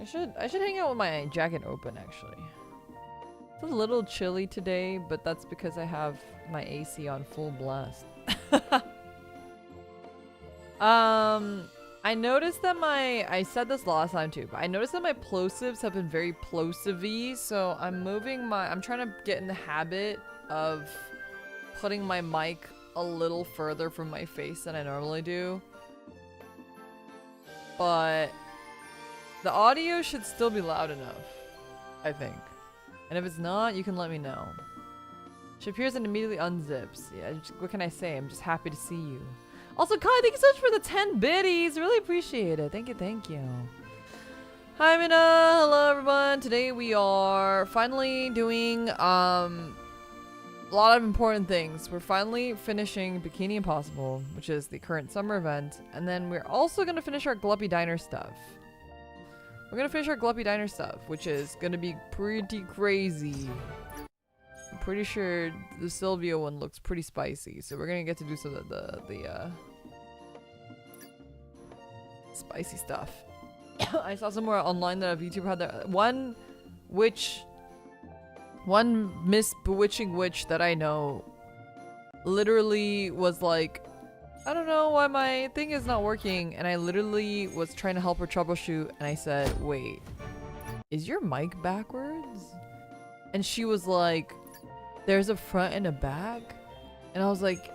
I should hang out with my jacket open actually. It's a little chilly today, but that's because I have my AC on full blast. I noticed that I said this last time too, but I noticed that my plosives have been very plosive-y, so I'm trying to get in the habit of putting my mic a little further from my face than I normally do. But the audio should still be loud enough, I think. And if it's not, you can let me know. She appears and immediately unzips. Yeah, what can I say? I'm just happy to see you. Also, Kai, thank you so much for the 10 biddies. Really appreciate it. Thank you, thank you. Hi, Mina. Hello, everyone. Today we are finally doing a lot of important things. We're finally finishing Bikini Impossible, which is the current summer event. And then we're also going to finish our Gluppy Diner stuff. We're going to finish our Gluppy Diner stuff, which is going to be pretty crazy. I'm pretty sure the Sylvia one looks pretty spicy, so we're gonna get to do some of the spicy stuff. I saw somewhere online that a YouTuber had that one Miss Bewitching Witch that I know literally was like, I don't know why my thing is not working, and I literally was trying to help her troubleshoot, and I said, wait, is your mic backwards? And she was like, there's a front and a back? And I was like,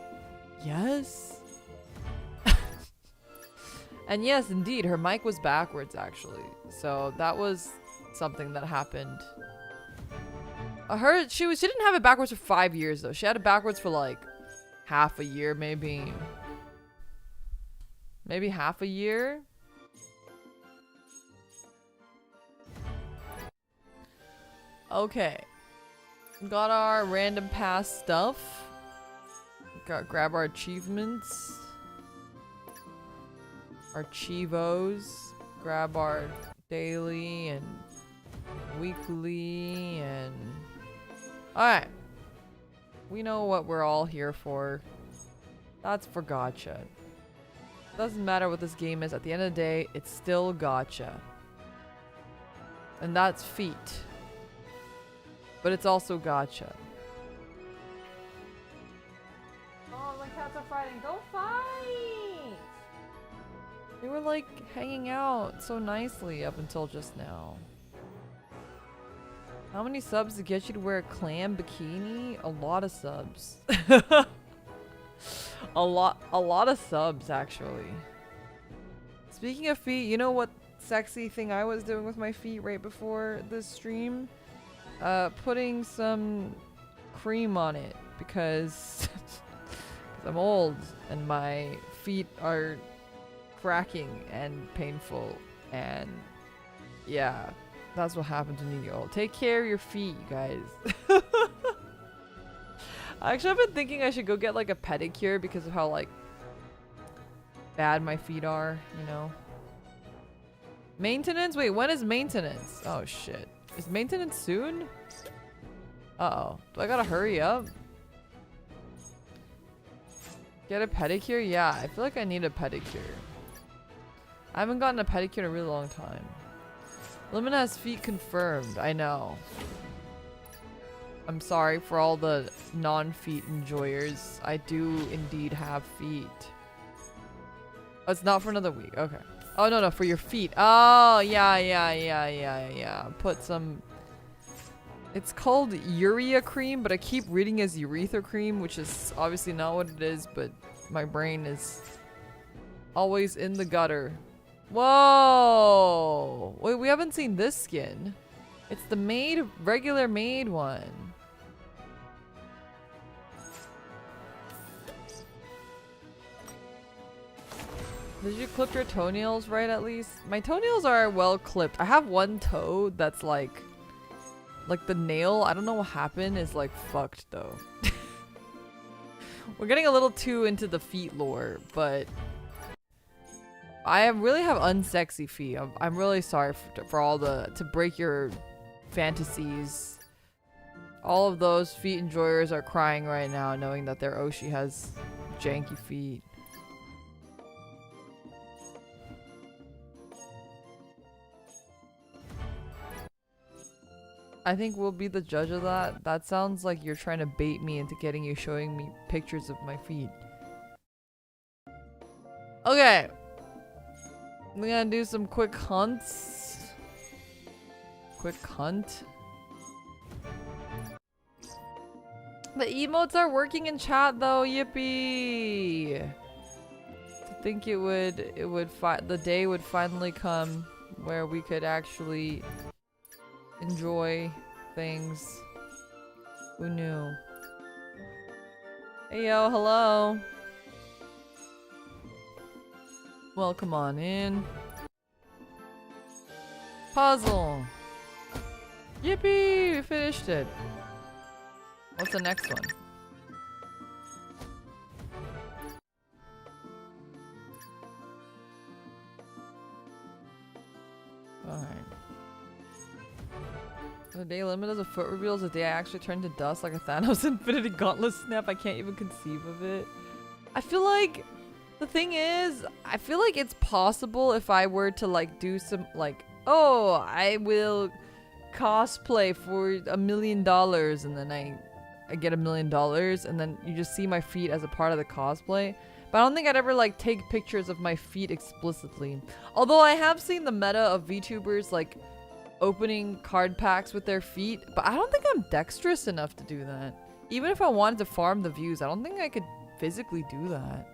yes? And yes, indeed, her mic was backwards, actually. So that was something that happened. She didn't have it backwards for 5 years, though. She had it backwards for, like, half a year, maybe. Maybe half a year? Okay. Got our random pass stuff. Grab our achievements. Our chivos. Grab our daily and weekly and... Alright. We know what we're all here for. That's for Gacha. Doesn't matter what this game is. At the end of the day, it's still Gacha. And that's feet. But it's also Gacha. Oh, my cats are fighting. Don't fight! They were like hanging out so nicely up until just now. How many subs to get you to wear a clam bikini? A lot of subs. a lot of subs, actually. Speaking of feet, you know what sexy thing I was doing with my feet right before this stream? Putting some cream on it because I'm old and my feet are cracking and painful, and yeah, that's what happened to me. Old. Take care of your feet, you guys. Actually, I've been thinking I should go get like a pedicure because of how like bad my feet are, you know. Maintenance? Wait, when is maintenance? Oh shit. Is maintenance soon? Uh-oh. Do I gotta hurry up? Get a pedicure? Yeah, I feel like I need a pedicure. I haven't gotten a pedicure in a really long time. Limina has feet confirmed. I know. I'm sorry for all the non-feet enjoyers. I do indeed have feet. Oh, it's not for another week. Okay. Oh, no, for your feet. Oh, yeah. Put some... It's called urea cream, but I keep reading as urethra cream, which is obviously not what it is, but my brain is always in the gutter. Whoa! Wait, we haven't seen this skin. It's the regular maid one. Did you clip your toenails right at least? My toenails are well clipped. I have one toe that's like the nail, I don't know what happened, is like fucked though. We're getting a little too into the feet lore, but I really have unsexy feet. I'm really sorry for all to break your fantasies. All of those feet enjoyers are crying right now knowing that their Oshi has janky feet. I think we'll be the judge of that. That sounds like you're trying to bait me into getting you showing me pictures of my feet. Okay. We're gonna do some quick hunts. Quick hunt. The emotes are working in chat though, yippee! To think the day would finally come where we could actually enjoy things. Who knew? Hey yo, hello! Welcome on in. Puzzle! Yippee! We finished it! What's the next one? Alright. The day limit as a foot reveal is the day I actually turn to dust like a Thanos Infinity Gauntlet snap. I can't even conceive of it. I feel like the thing is, I feel like it's possible if I were to like do some like, oh, I will cosplay for $1 million and then I get $1 million and then you just see my feet as a part of the cosplay. But I don't think I'd ever like take pictures of my feet explicitly. Although I have seen the meta of VTubers like opening card packs with their feet, but I don't think I'm dexterous enough to do that. Even if I wanted to farm the views, I don't think I could physically do that.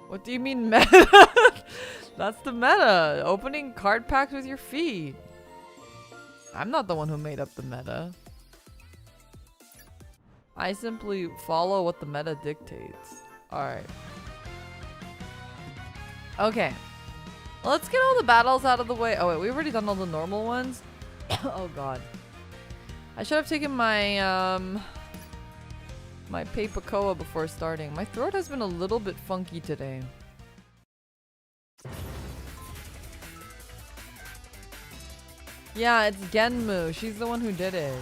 What do you mean meta? That's the meta. Opening card packs with your feet. I'm not the one who made up the meta. I simply follow what the meta dictates. Alright. Okay. Let's get all the battles out of the way. Oh wait, we've already done all the normal ones. Oh god. I should have taken my my Papacoa before starting. My throat has been a little bit funky today. Yeah, it's Genmu. She's the one who did it.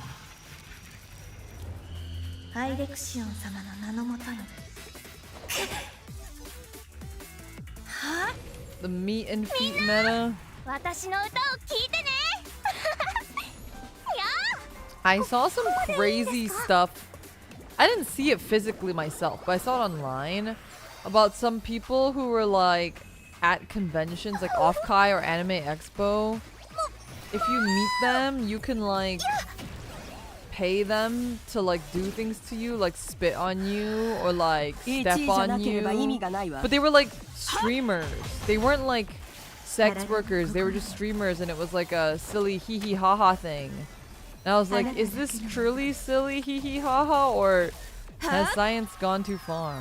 The meat and feet meta. I saw some crazy stuff. I didn't see it physically myself, but I saw it online about some people who were like at conventions like Off-Kai or Anime Expo. If you meet them, you can like pay them to like do things to you, like spit on you or like step on you. But they were like streamers. They weren't like sex workers. They were just streamers, and it was like a silly hee hee ha ha thing. And I was like, is this truly silly hee hee ha ha, or has science gone too far?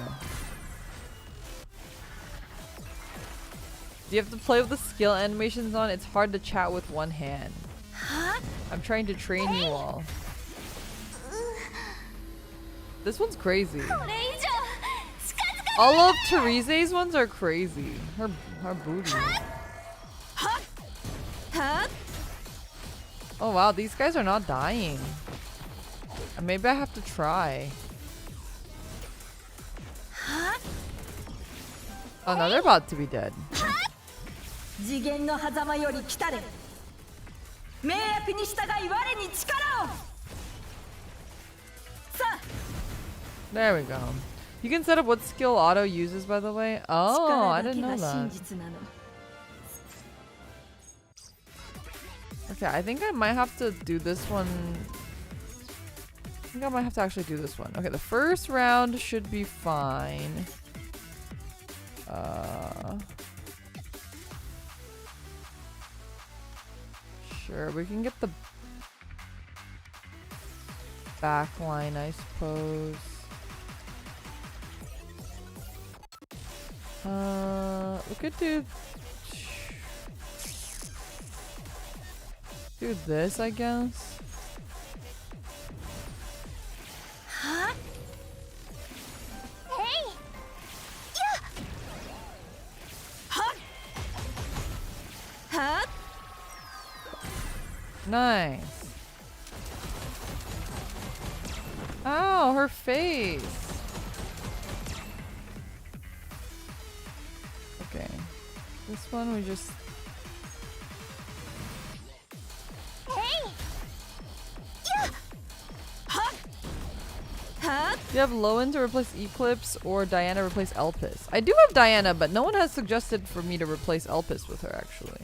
Do you have to play with the skill animations on? It's hard to chat with one hand. I'm trying to train you all. This one's crazy. All of Teresa's ones are crazy. Her booty. Oh wow, these guys are not dying. Maybe I have to try. Oh no, they're about to be dead. There we go. You can set up what skill auto uses, by the way. Oh, I didn't know that. Okay, I think I might have to do this one. I think I might have to actually do this one. Okay, the first round should be fine. Sure, we can get the back line, I suppose. We could do this, I guess. Nice. Ow, her face. Okay. This one we just... Do you have Lowen to replace Eclipse or Diana replace Elpis? I do have Diana, but no one has suggested for me to replace Elpis with her, actually.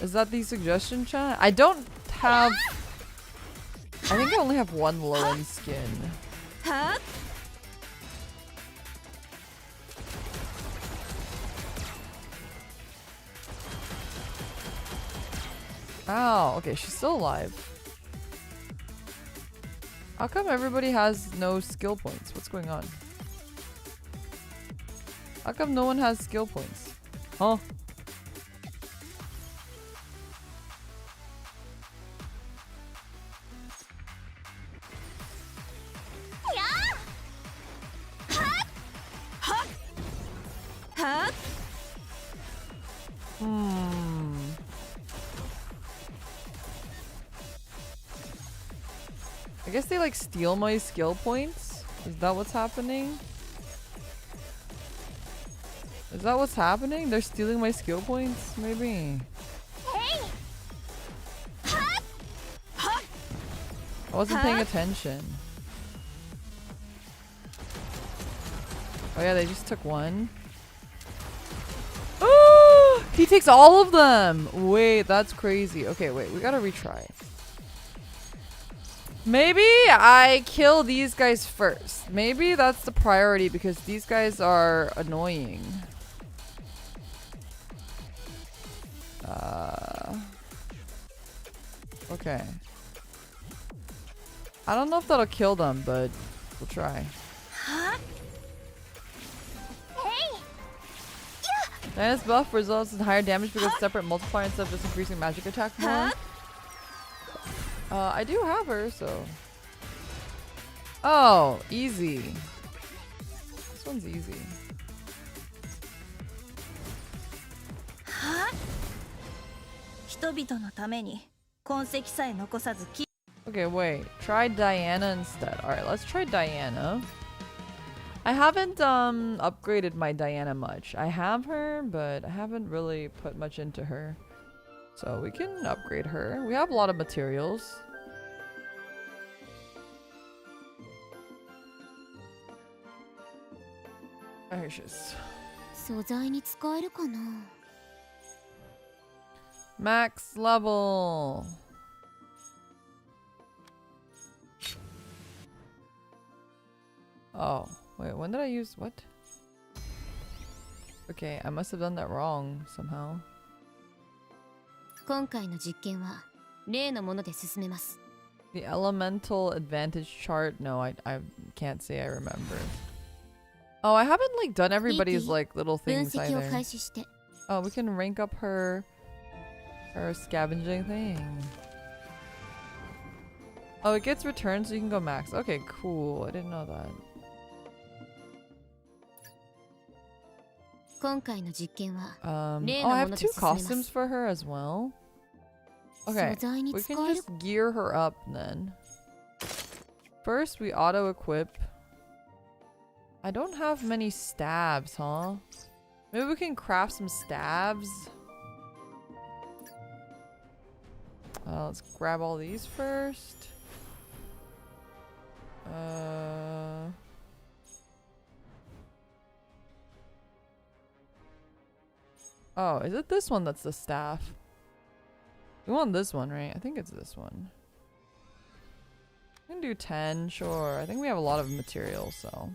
Is that the suggestion, chat? I don't have... I think I only have one Lowen skin. Ow, okay, she's still alive. How come everybody has no skill points? What's going on? How come no one has skill points? Huh? I guess they like steal my skill points? Is that what's happening? Is that what's happening? They're stealing my skill points? Maybe. I wasn't paying attention. Oh yeah, they just took one. Oh! He takes all of them! Wait, that's crazy. Okay, wait, we gotta retry. Maybe I kill these guys first. Maybe that's the priority because these guys are annoying. Okay. I don't know if that'll kill them, but we'll try. Diana's buff results in higher damage because separate multiplier instead of just increasing magic attack more. I do have her, so... Oh, easy. This one's easy. Okay, wait. Try Diana instead. Alright, let's try Diana. I haven't upgraded my Diana much. I have her, but I haven't really put much into her. So we can upgrade her. We have a lot of materials. Here she is. Max level. Oh, wait, when did I use what? Okay, I must have done that wrong somehow. The elemental advantage chart? No, I can't say I remember. Oh, I haven't like done everybody's like little things either. Oh, we can rank up her scavenging thing. Oh, it gets returned so you can go max. Okay, cool. I didn't know that. Oh, I have 2 costumes for her as well. Okay, we can just gear her up then. First, we auto-equip. I don't have many stabs, huh? Maybe we can craft some stabs. Let's grab all these first. Oh, is it this one that's the staff? We want this one, right? I think it's this one. We can do 10, sure. I think we have a lot of material, so.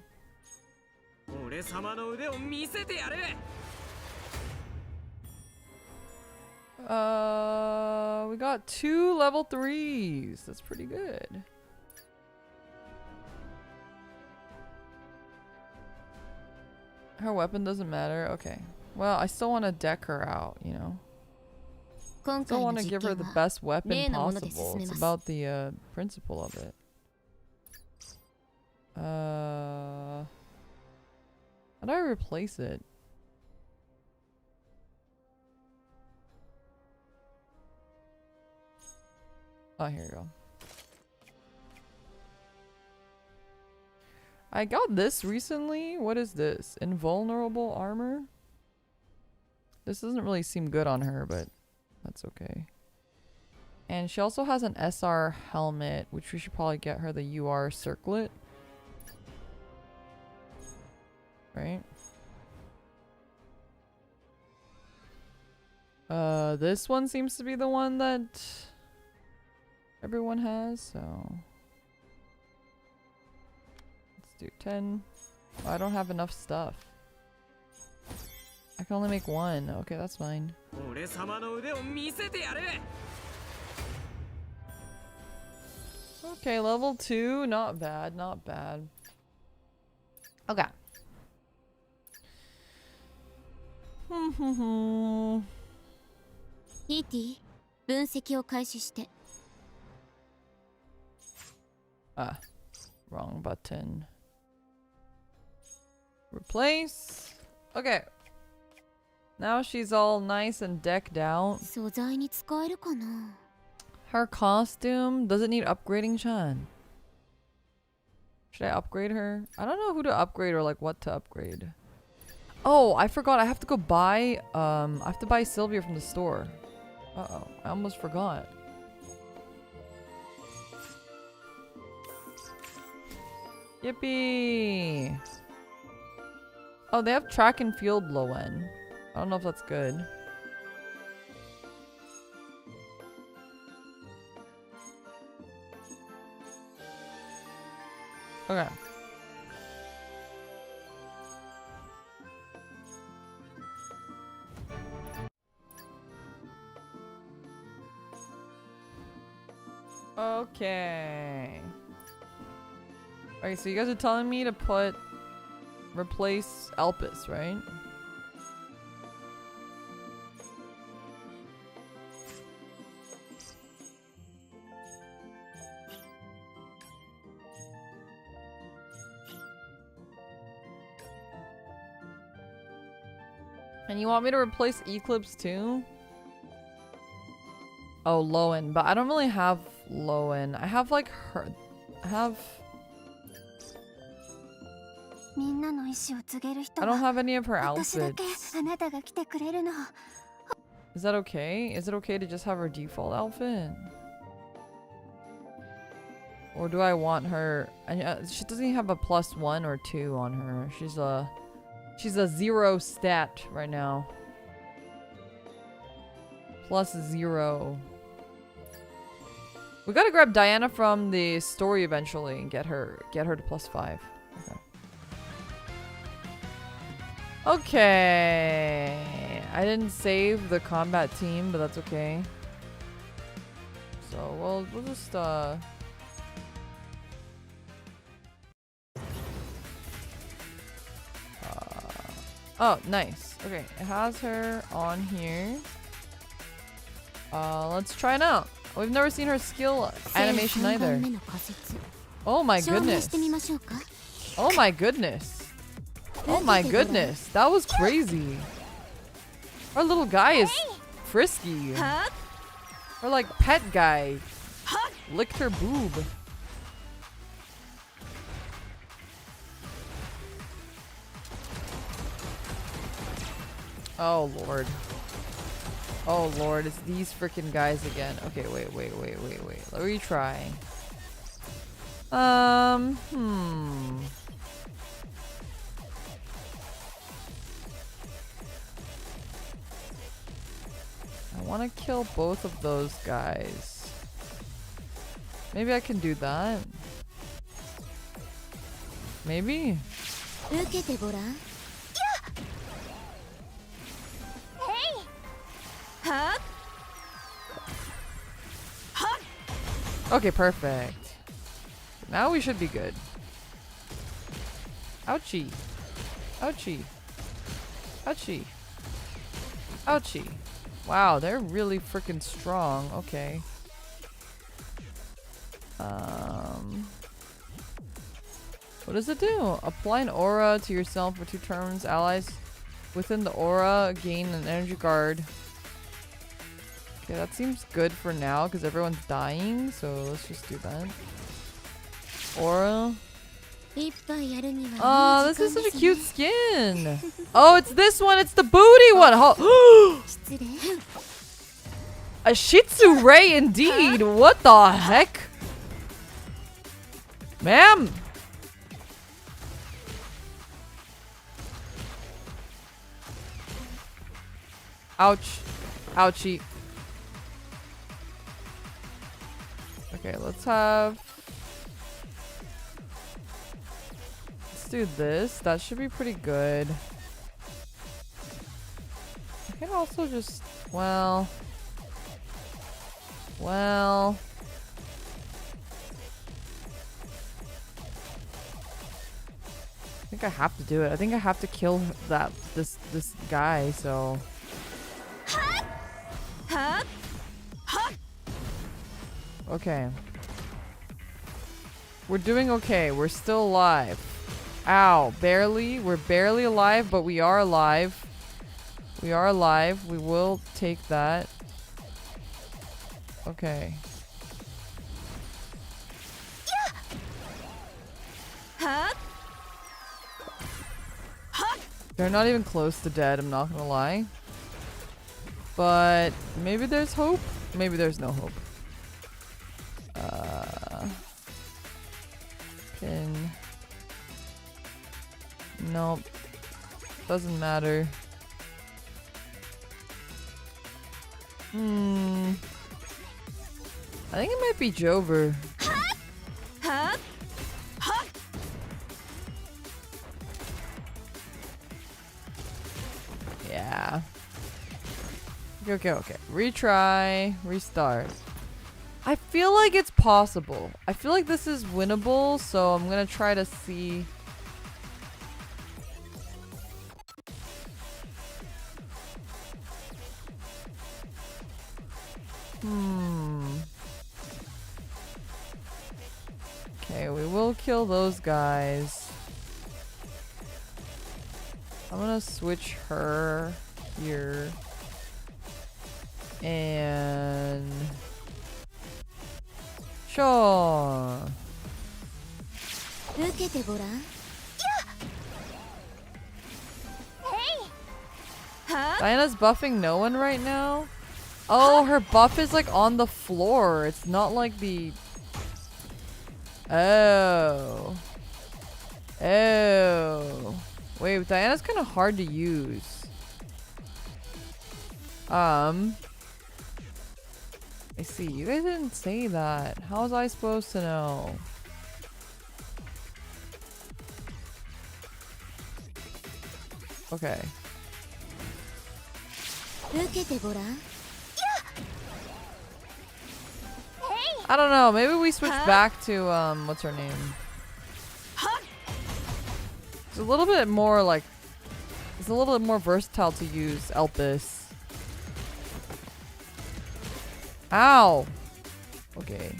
We got 2 level 3s. That's pretty good. Her weapon doesn't matter. Okay. Well, I still want to deck her out, you know. Still want to give her the best weapon possible. It's about the principle of it. How do I replace it? Oh, here you go. I got this recently. What is this? Invulnerable armor? This doesn't really seem good on her, but that's okay. And she also has an SR helmet, which we should probably get her the UR circlet. Right? This one seems to be the one that everyone has, so let's do 10. Oh, I don't have enough stuff. I can only make one. Okay, that's fine. Okay, level 2. Not bad, not bad. Okay. Ah, wrong button. Replace. Okay. Now she's all nice and decked out. Her costume doesn't need upgrading, Chan. Should I upgrade her? I don't know who to upgrade or like what to upgrade. Oh, I forgot. I have to go buy I have to buy Sylvia from the store. Uh-oh. I almost forgot. Yippee! Oh, they have track and field low end. I don't know if that's good. Okay. Okay. Okay, so you guys are telling me to replace Elpis, right? And you want me to replace Eclipse too? Oh, Lowen, but I don't really have Lowen. I have like her. I don't have any of her outfits. Is that okay? Is it okay to just have her default outfit? Or do I want her? She doesn't have a +1 or 2 on her. She's a 0 stat right now. +0. We gotta grab Diana from the story eventually and get her to +5. Okay. Okay. I didn't save the combat team, but that's okay. So we'll just oh, nice. Okay, it has her on here. Let's try it out. We've never seen her skill animation either. Oh my goodness. Oh my goodness. Oh my goodness. That was crazy. Our little guy is frisky. Our like pet guy licked her boob. Oh lord. Oh lord, it's these freaking guys again. Okay, wait. Let me retry. I want to kill both of those guys. Maybe I can do that. Maybe. Okay, perfect. Now we should be good. Ouchie. Ouchie. Ouchie. Ouchie. Wow, they're really freaking strong. Okay. What does it do? Apply an aura to yourself for 2 turns. Allies within the aura gain an energy guard. Okay, that seems good for now because everyone's dying, so let's just do that. Aura. Oh, this is such a cute skin. Oh, it's this one. It's the booty one. A Shih Tzu Ray indeed. What the heck? Ma'am. Ouch. Ouchie. Okay, let's do this. That should be pretty good. I can also just, well. I think I have to do it. I think I have to kill this guy, so. Okay. We're doing okay. We're still alive. Ow. Barely. We're barely alive, but we are alive. We are alive. We will take that. Okay. They're not even close to dead, I'm not gonna lie. But maybe there's hope. Maybe there's no hope. Pin. Nope. Doesn't matter. I think it might be Jover. Yeah. Okay. Retry. Restart. I feel like it's possible. I feel like this is winnable, so I'm gonna try to see. Okay, we will kill those guys. I'm gonna switch her here. And sure. Diana's buffing no one right now? Oh, her buff is like on the floor. It's not like the... Oh. Wait, Diana's kind of hard to use. I see. You guys didn't say that. How was I supposed to know? Okay. I don't know. Maybe we switch back to what's her name? It's a little bit more like, it's a little bit more versatile to use Elpis. Ow. Okay.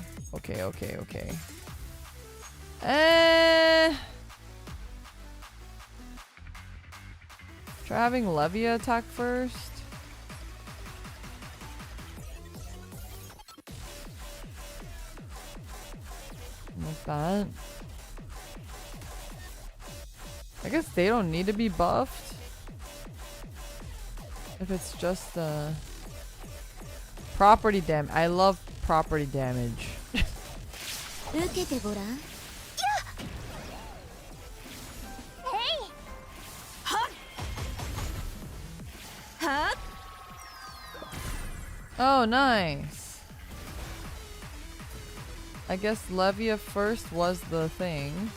Try having Levia attack first. Like that. I guess they don't need to be buffed. If it's just property damage. I love property damage. Oh, nice. I guess Levia first was the thing.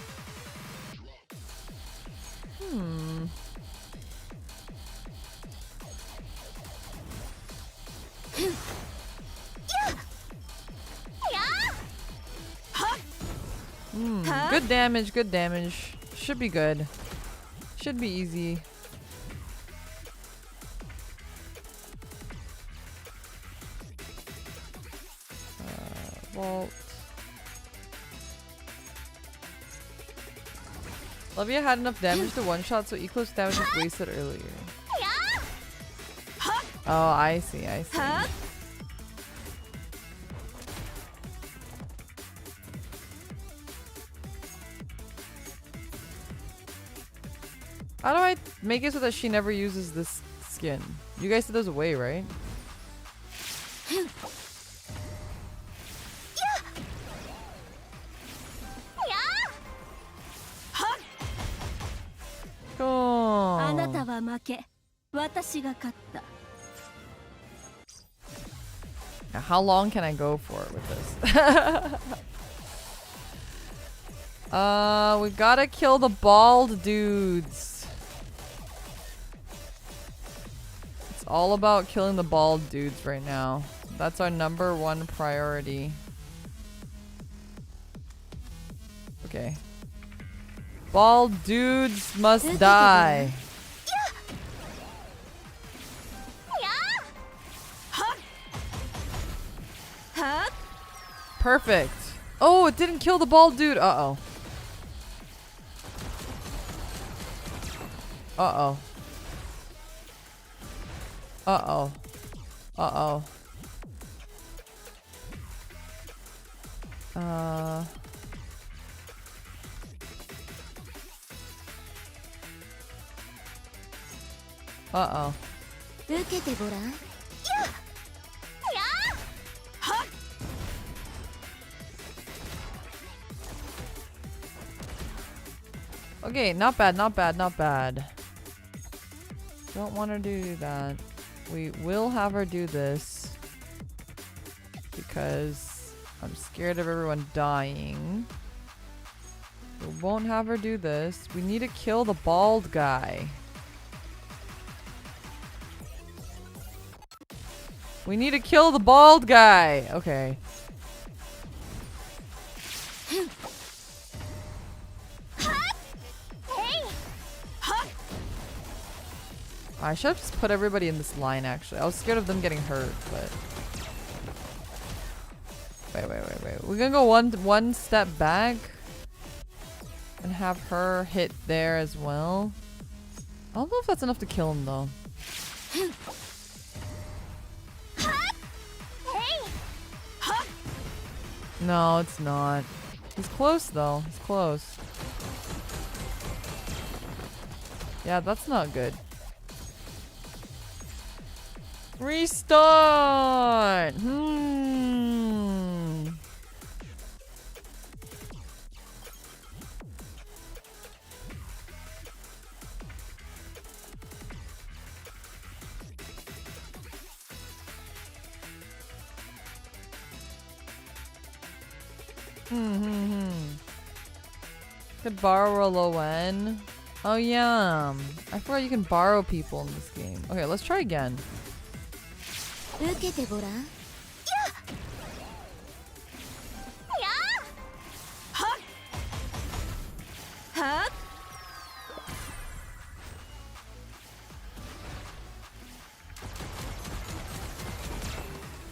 Good damage. Should be good. Should be easy. Vault. Levia had enough damage to one-shot, so Eclipse damage was wasted earlier. Oh, I see. How do I make it so that she never uses this skin? You guys said there's a way, right? Cool. Now, how long can I go for with this? We gotta kill the bald dudes. It's all about killing the bald dudes right now. That's our #1 priority. Okay. Bald dudes must die. Perfect. Oh, it didn't kill the bald dude. Uh-oh. Uh-oh. Uh-oh. Uh-oh. Uh-oh. Okay, not bad, not bad, not bad. Don't want her to do that. We will have her do this because I'm scared of everyone dying. We won't have her do this. We need to kill the bald guy. We need to kill the bald guy. Okay. I should have just put everybody in this line, actually. I was scared of them getting hurt, but... Wait. We're gonna go one step back and have her hit there as well. I don't know if that's enough to kill him, though. No, it's not. He's close, though. He's close. Yeah, that's not good. Restart! Could borrow a Lowen. Oh yeah. I forgot you can borrow people in this game. Okay, let's try again.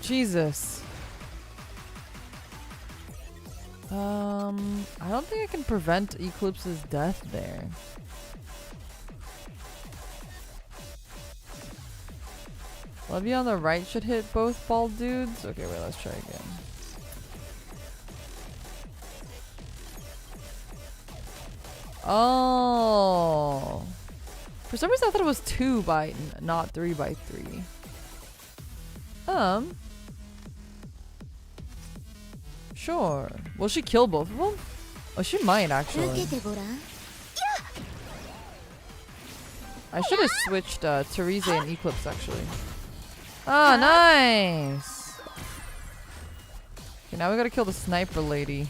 Jesus. I don't think I can prevent Eclipse's death there. Levy on the right should hit both bald dudes. Okay, wait, let's try again. Oh. For some reason I thought it was 2 by, not 3 by 3. Sure. Will she kill both of them? Oh, she might actually. I should have switched Teresa and Eclipse actually. Ah, nice! Okay, now we gotta kill the sniper lady.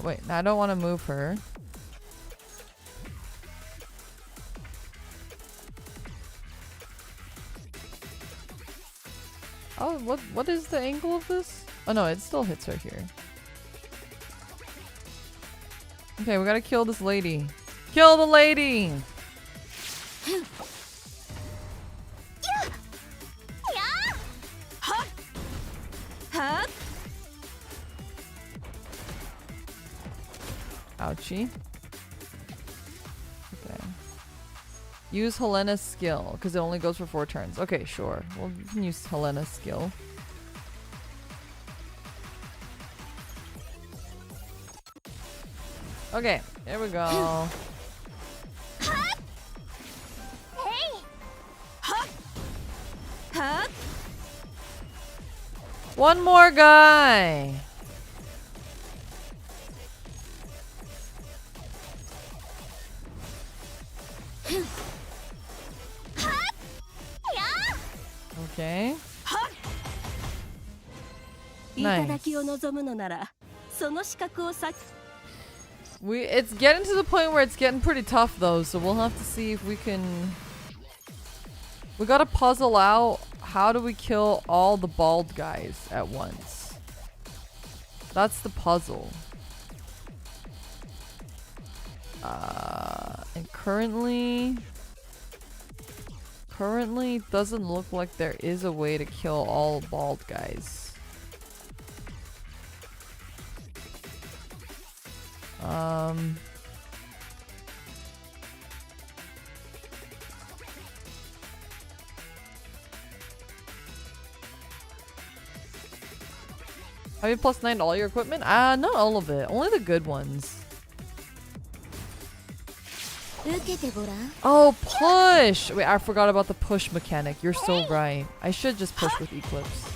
Wait, I don't want to move her. Oh, what is the angle of this? Oh no, it still hits her here. Okay, we gotta kill this lady. Kill the lady! Ouchie. Okay. Use Helena's skill, because it only goes for 4 turns. Okay, sure. Well, we can use Helena's skill. Okay, here we go. One more guy. Okay. Nice. It's getting to the point where it's getting pretty tough though, so we'll have to see if we can. We gotta puzzle out how do we kill all the bald guys at once. That's the puzzle. And currently it doesn't look like there is a way to kill all bald guys. Have you +9 all your equipment? Not all of it. Only the good ones. Oh, push! Wait, I forgot about the push mechanic. You're so right. I should just push with Eclipse.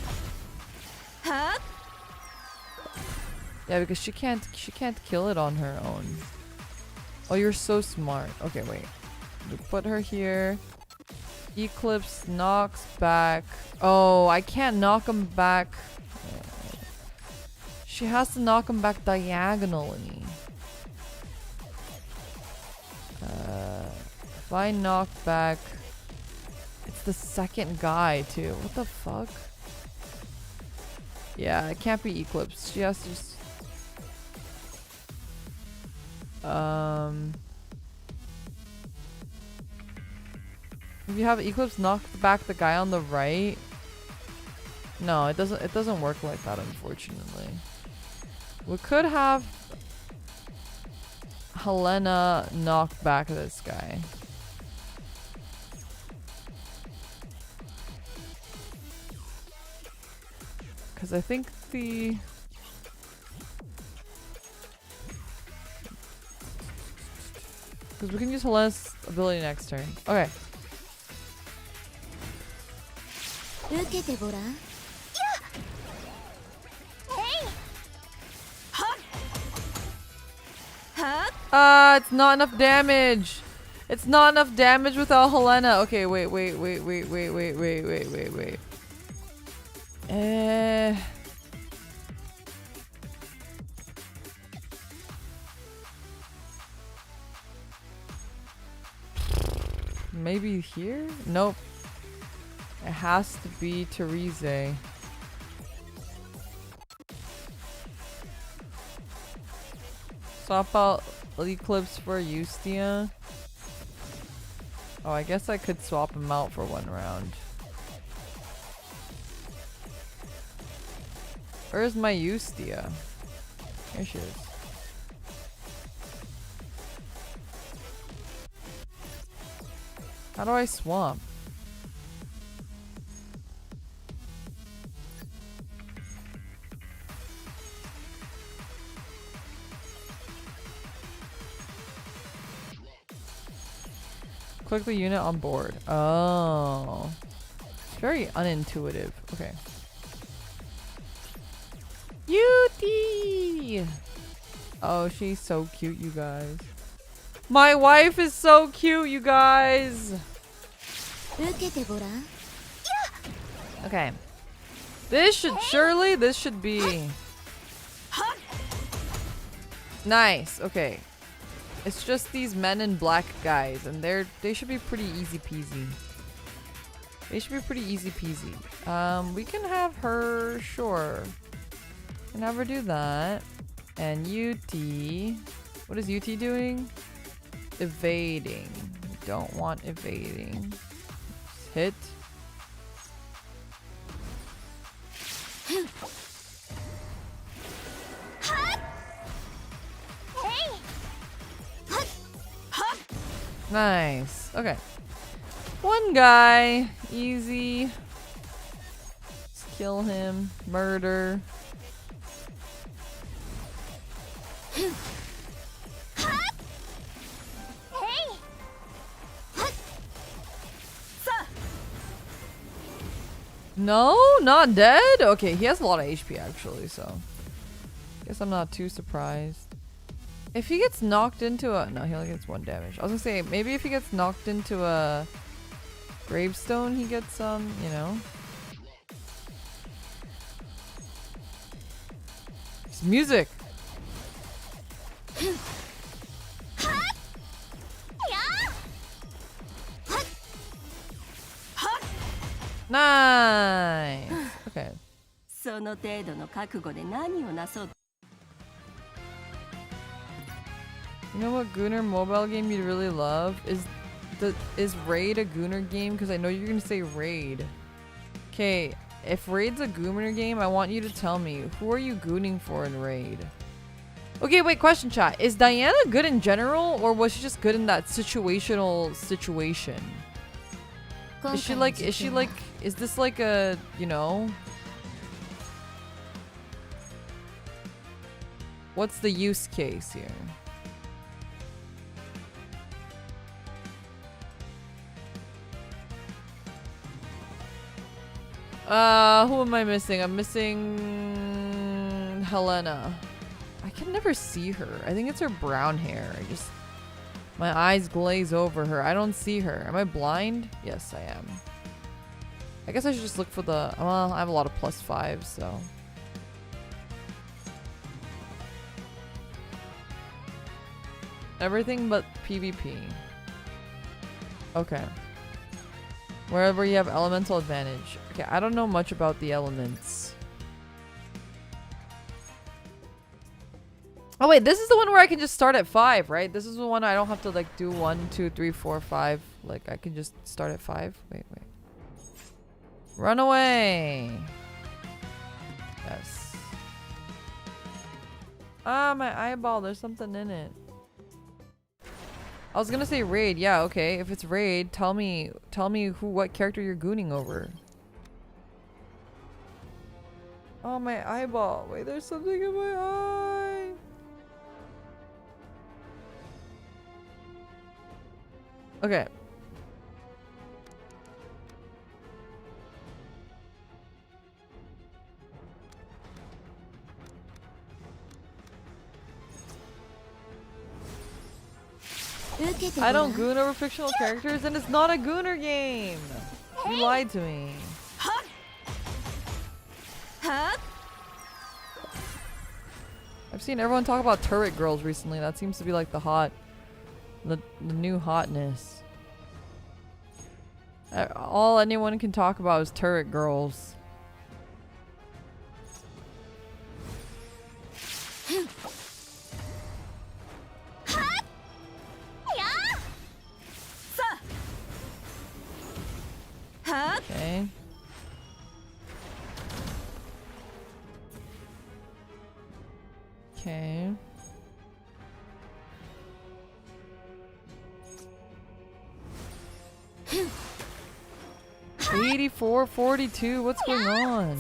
Yeah, because she can't kill it on her own. Oh, you're so smart. Okay, wait. We put her here. Eclipse knocks back. Oh, I can't knock him back. She has to knock him back diagonally. If I knock back... It's the second guy, too. What the fuck? Yeah, it can't be Eclipse. She has to just... If you have Eclipse knock back the guy on the right... No, it doesn't work like that, unfortunately. We could have Helena knock back this guy. Because I think the... Because we can use Helena's ability next turn. Okay. It's not enough damage. It's not enough damage without Helena. Okay, wait. Maybe here? Nope. It has to be Therese. Swap out Eclipse for Eustia. Oh, I guess I could swap him out for one round. Where's my Eustia? Here she is. How do I swap? Click the unit on board. Oh. It's very unintuitive. Okay. Yuti! Oh, she's so cute, you guys. My wife is so cute, you guys! Okay. This should be... Nice, okay. It's just these men in black guys, and they should be pretty easy peasy. They should be pretty easy peasy. We can have her, sure. We can have her do that. And UT. What is UT doing? Evading. We don't want evading. Just hit. Nice. Okay. One guy. Easy. Just kill him. Murder. No, not dead? Okay, he has a lot of HP actually, so guess I'm not too surprised. If he gets knocked into a... No, he only gets 1 damage. I was gonna say, maybe if he gets knocked into a gravestone, he gets some, you know. It's music! Nice! Okay. You know what Gunner mobile game you'd really love? Is Raid a Gunner game? Because I know you're gonna say Raid. Okay, if Raid's a Gunner game, I want you to tell me, who are you gooning for in Raid? Okay, wait, question chat. Is Diana good in general, or was she just good in that situational situation? Is this like a, you know? What's the use case here? Who am I missing? I'm missing Helena. I can never see her. I think it's her brown hair. My eyes glaze over her. I don't see her. Am I blind? Yes, I am. I guess I should just look for the... Well, I have a lot of +5s, so... Everything but PvP. Okay. Wherever you have elemental advantage. Okay, I don't know much about the elements. Oh wait, this is the one where I can just start at 5, right? This is the one I don't have to like do 1, 2, 3, 4, 5. Like I can just start at 5. Wait. Run away! Yes. Ah, my eyeball, there's something in it. I was gonna say Raid, yeah, okay. If it's Raid, tell me what character you're gooning over. Oh, my eyeball. Wait, there's something in my eye. Okay. I don't goon over fictional characters, and it's not a gooner game. You lied to me. I've seen everyone talk about turret girls recently. That seems to be like the new hotness. All anyone can talk about is turret girls. Okay. Okay. 84, 42, what's going on?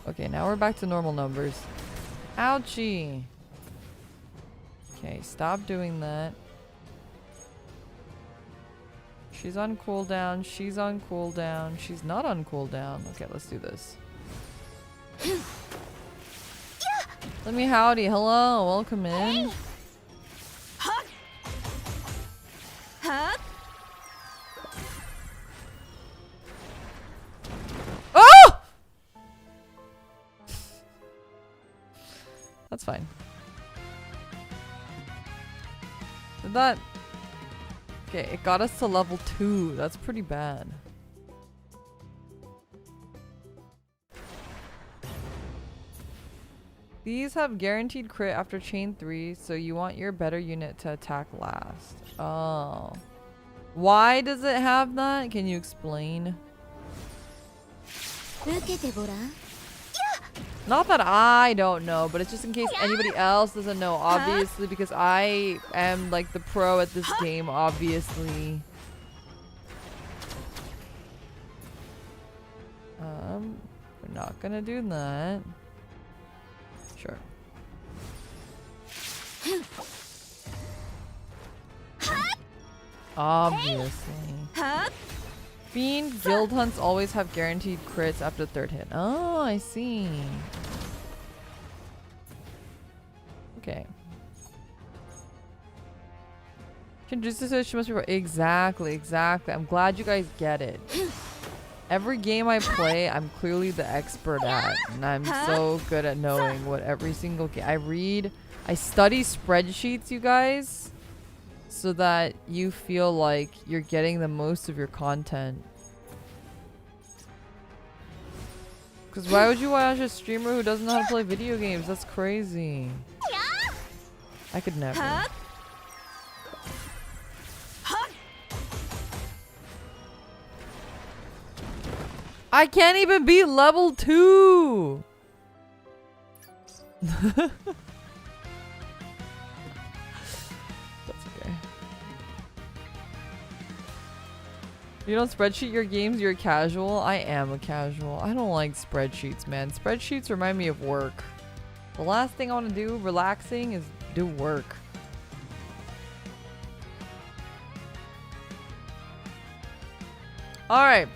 Okay, now we're back to normal numbers. Ouchie. Okay, stop doing that. She's on cooldown, she's on cooldown, she's not on cooldown. Okay, let's do this. Let me howdy, hello, welcome in. Oh! That's fine. Did that... Okay, it got us to level 2. That's pretty bad. These have guaranteed crit after chain 3, so you want your better unit to attack last. Oh. Why does it have that? Can you explain? Not that I don't know, but it's just in case anybody else doesn't know, obviously, because I am like the pro at this game, obviously. We're not gonna do that. Sure. Obviously. Fiend guild hunts always have guaranteed crits after the third hit. Oh, I see. Okay. Kinjutsu says she must be exactly. I'm glad you guys get it. Every game I play, I'm clearly the expert at, and I'm so good at knowing what every single game I study spreadsheets, you guys, so that you feel like you're getting the most of your content. Because why would you watch a streamer who doesn't know how to play video games? That's crazy. I could never. I can't even beat level 2! That's okay. You don't spreadsheet your games, you're casual? I am a casual. I don't like spreadsheets, man. Spreadsheets remind me of work. The last thing I want to do, relaxing, is do work. Alright.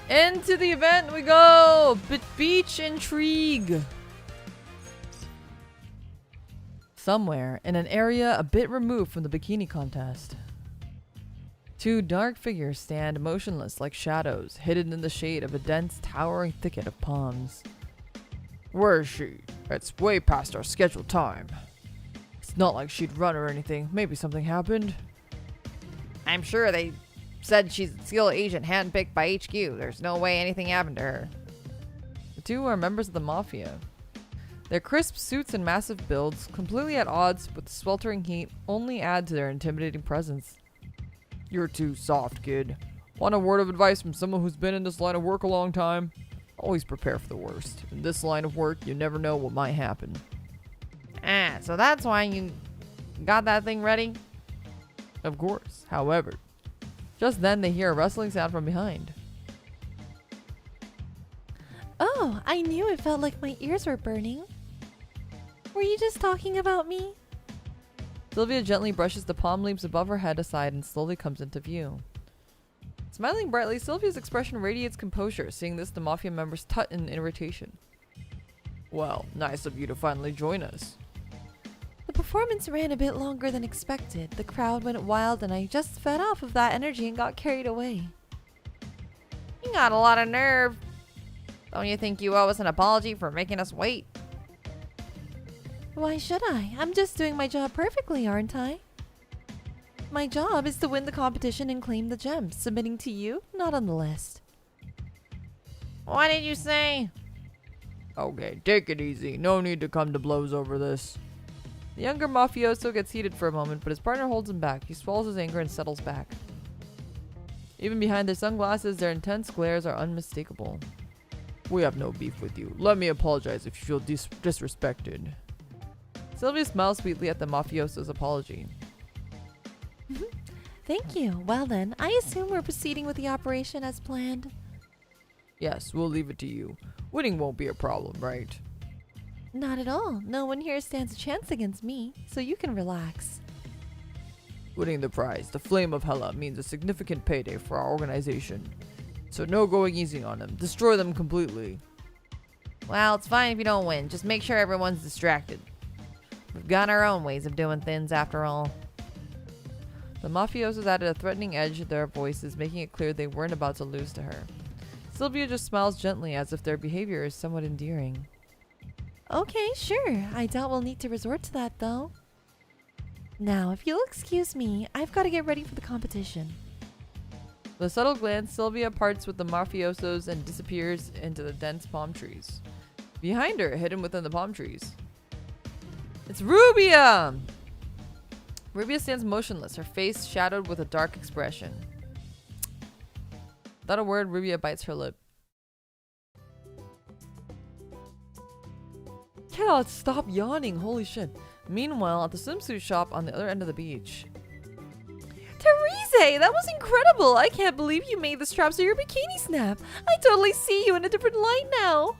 Into the event we go! Beach Intrigue! Somewhere in an area a bit removed from the bikini contest, two dark figures stand motionless like shadows, hidden in the shade of a dense, towering thicket of palms. Where is she? It's way past our scheduled time. It's not like she'd run or anything. Maybe something happened. I'm sure they said she's a SEAL agent handpicked by HQ. There's no way anything happened to her. The two are members of the Mafia. Their crisp suits and massive builds, completely at odds with the sweltering heat, only add to their intimidating presence. You're too soft, kid. Want a word of advice from someone who's been in this line of work a long time? Always prepare for the worst. In this line of work, you never know what might happen. Ah, so that's why you got that thing ready? Of course. However, just then they hear a rustling sound from behind. Oh, I knew it felt like my ears were burning. Were you just talking about me? Sylvia gently brushes the palm leaves above her head aside and slowly comes into view. Smiling brightly, Sylvia's expression radiates composure. Seeing this, the Mafia members tut in irritation. Well, nice of you to finally join us. The performance ran a bit longer than expected. The crowd went wild and I just fed off of that energy and got carried away. You got a lot of nerve. Don't you think you owe us an apology for making us wait? Why should I? I'm just doing my job perfectly, aren't I? My job is to win the competition and claim the gems. Submitting to you, not on the list. What did you say? Okay, take it easy. No need to come to blows over this. The younger mafioso gets heated for a moment, but his partner holds him back. He swallows his anger and settles back. Even behind their sunglasses, their intense glares are unmistakable. We have no beef with you. Let me apologize if you feel disrespected. Sylvia smiles sweetly at the mafioso's apology. Thank you. Well then, I assume we're proceeding with the operation as planned. Yes, we'll leave it to you. Winning won't be a problem, right? Not at all. No one here stands a chance against me, so you can relax. Winning the prize, the Flame of Hela, means a significant payday for our organization. So no going easy on them. Destroy them completely. Well, it's fine if you don't win. Just make sure everyone's distracted. We've got our own ways of doing things after all. The mafiosos added a threatening edge to their voices, making it clear they weren't about to lose to her. Sylvia just smiles gently as if their behavior is somewhat endearing. Okay, sure. I doubt we'll need to resort to that though. Now, if you'll excuse me, I've got to get ready for the competition. With a subtle glance, Sylvia parts with the mafiosos and disappears into the dense palm trees. Behind her, hidden within the palm trees, it's Rubia! Rubia stands motionless, her face shadowed with a dark expression. Without a word, Rubia bites her lip. Cannot stop yawning, holy shit. Meanwhile, at the swimsuit shop on the other end of the beach. Therese, that was incredible! I can't believe you made the straps of your bikini snap. I totally see you in a different light now.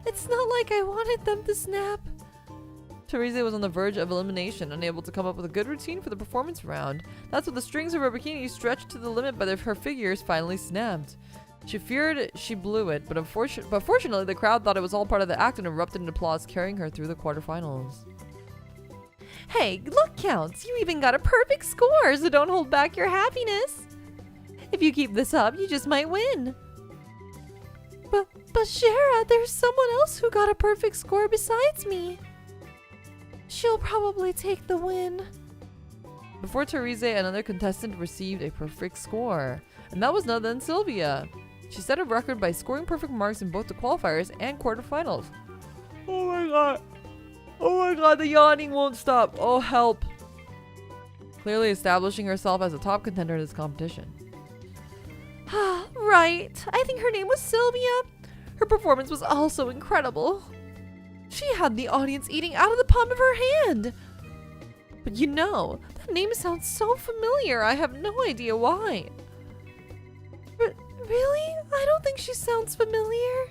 It's not like I wanted them to snap. Therese was on the verge of elimination, unable to come up with a good routine for the performance round. That's when the strings of her bikini stretched to the limit, but her figures finally snapped. She feared she blew it, but fortunately the crowd thought it was all part of the act and erupted in applause, carrying her through the quarterfinals. Hey, luck counts. You even got a perfect score, so don't hold back your happiness. If you keep this up, you just might win. But Shara, there's someone else who got a perfect score besides me. She'll probably take the win. Before Therese, another contestant received a perfect score, and that was none other than Sylvia. She set a record by scoring perfect marks in both the qualifiers and quarterfinals. Oh my god. Oh my god, the yawning won't stop. Oh, help. Clearly establishing herself as a top contender in this competition. Right. I think her name was Sylvia. Her performance was also incredible. She had the audience eating out of the palm of her hand. But you know, that name sounds so familiar. I have no idea why. Really? I don't think she sounds familiar.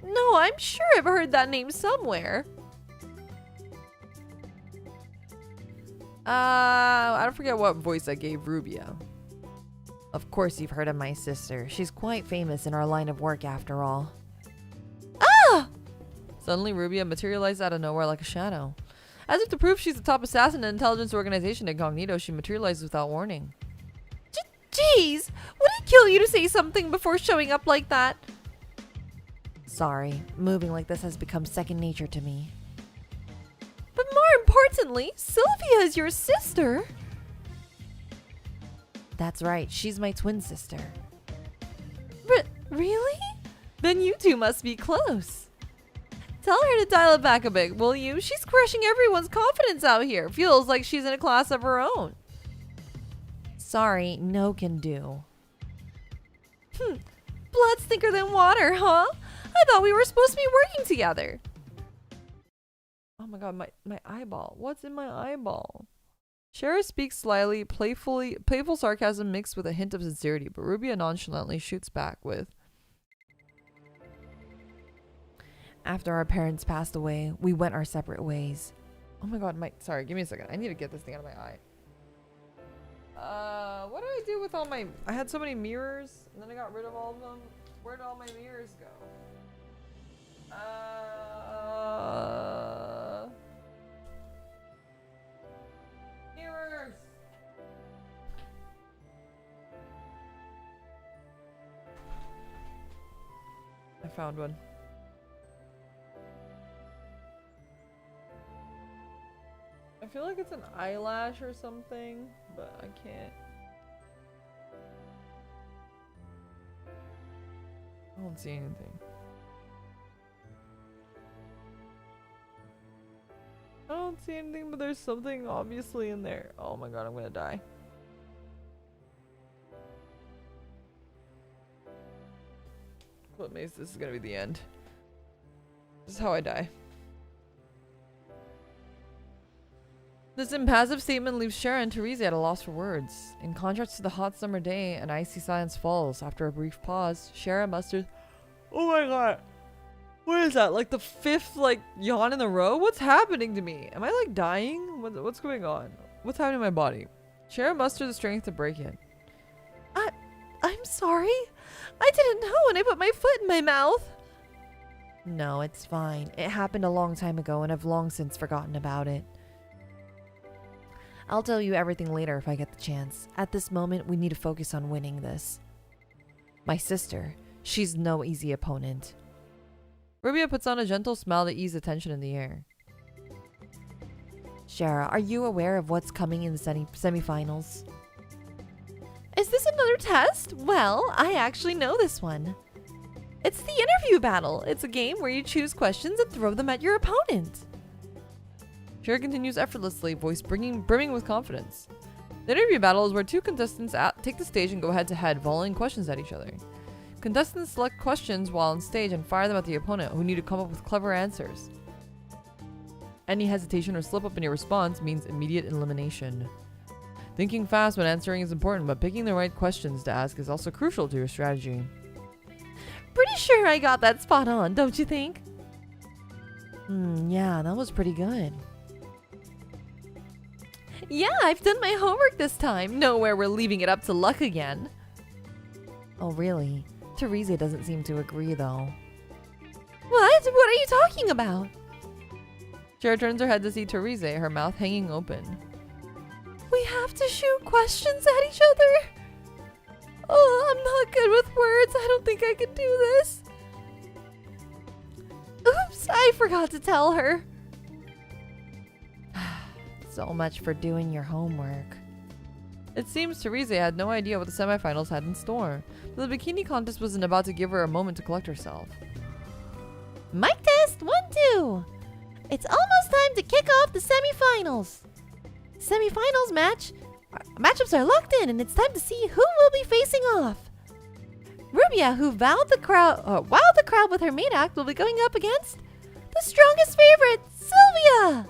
No, I'm sure I've heard that name somewhere. I don't forget what voice I gave Rubia. Of course you've heard of my sister. She's quite famous in our line of work after all. Ah! Suddenly, Rubia materialized out of nowhere like a shadow. As if to prove she's the top assassin in an intelligence organization incognito, she materialized without warning. Jeez! Would it kill you to say something before showing up like that? Sorry, moving like this has become second nature to me. But more importantly, Sylvia is your sister. That's right, she's my twin sister. Really? Then you two must be close. Tell her to dial it back a bit, will you? She's crushing everyone's confidence out here. Feels like she's in a class of her own. Sorry, no can do. Blood's thicker than water, huh? I thought we were supposed to be working together. Oh my god, my eyeball. What's in my eyeball? Shara speaks slyly, playful sarcasm mixed with a hint of sincerity, but Rubia nonchalantly shoots back with, After our parents passed away, we went our separate ways. oh my god, sorry, give me a second. I need to get this thing out of my eye. What do I do with all my, I had so many mirrors, and then I got rid of all of them. Where did all my mirrors go? Mirrors! I found one. I feel like it's an eyelash or something, but I can't. I don't see anything. I don't see anything, but there's something obviously in there. Oh my god, I'm gonna die. But Mace, this is gonna be the end. This is how I die. This impassive statement leaves Shara and Therese at a loss for words. In contrast to the hot summer day, an icy silence falls. After a brief pause, Shara musters, oh my god. What is that? Like the fifth yawn in a row? What's happening to me? Am I like dying? What's going on? What's happening to my body? Shara musters the strength to break it. I'm sorry. I didn't know when I put my foot in my mouth. No, it's fine. It happened a long time ago and I've long since forgotten about it. I'll tell you everything later if I get the chance. At this moment, we need to focus on winning this. My sister, she's no easy opponent. Rubia puts on a gentle smile to ease the tension in the air. Shara, are you aware of what's coming in the semifinals? Is this another test? Well, I actually know this one. It's the interview battle. It's a game where you choose questions and throw them at your opponent. Shara continues effortlessly, voice brimming with confidence. The interview battle is where two contestants take the stage and go head to head, volleying questions at each other. Contestants select questions while on stage and fire them at the opponent, who need to come up with clever answers. Any hesitation or slip up in your response means immediate elimination. Thinking fast when answering is important, but picking the right questions to ask is also crucial to your strategy. Pretty sure I got that spot on, don't you think? Yeah, that was pretty good. Yeah, I've done my homework this time. Nowhere we're leaving it up to luck again. Oh, really? Therese doesn't seem to agree, though. What? What are you talking about? Cher turns her head to see Therese, her mouth hanging open. We have to shoot questions at each other? Oh, I'm not good with words. I don't think I can do this. Oops, I forgot to tell her. So much for doing your homework. It seems Therese had no idea what the semifinals had in store, but the bikini contest wasn't about to give her a moment to collect herself. Mic test 1, 2. It's almost time to kick off the semifinals. Semifinals matchups are locked in, and it's time to see who will be facing off. Rubia, who wowed the crowd with her main act, will be going up against the strongest favorite, Sylvia.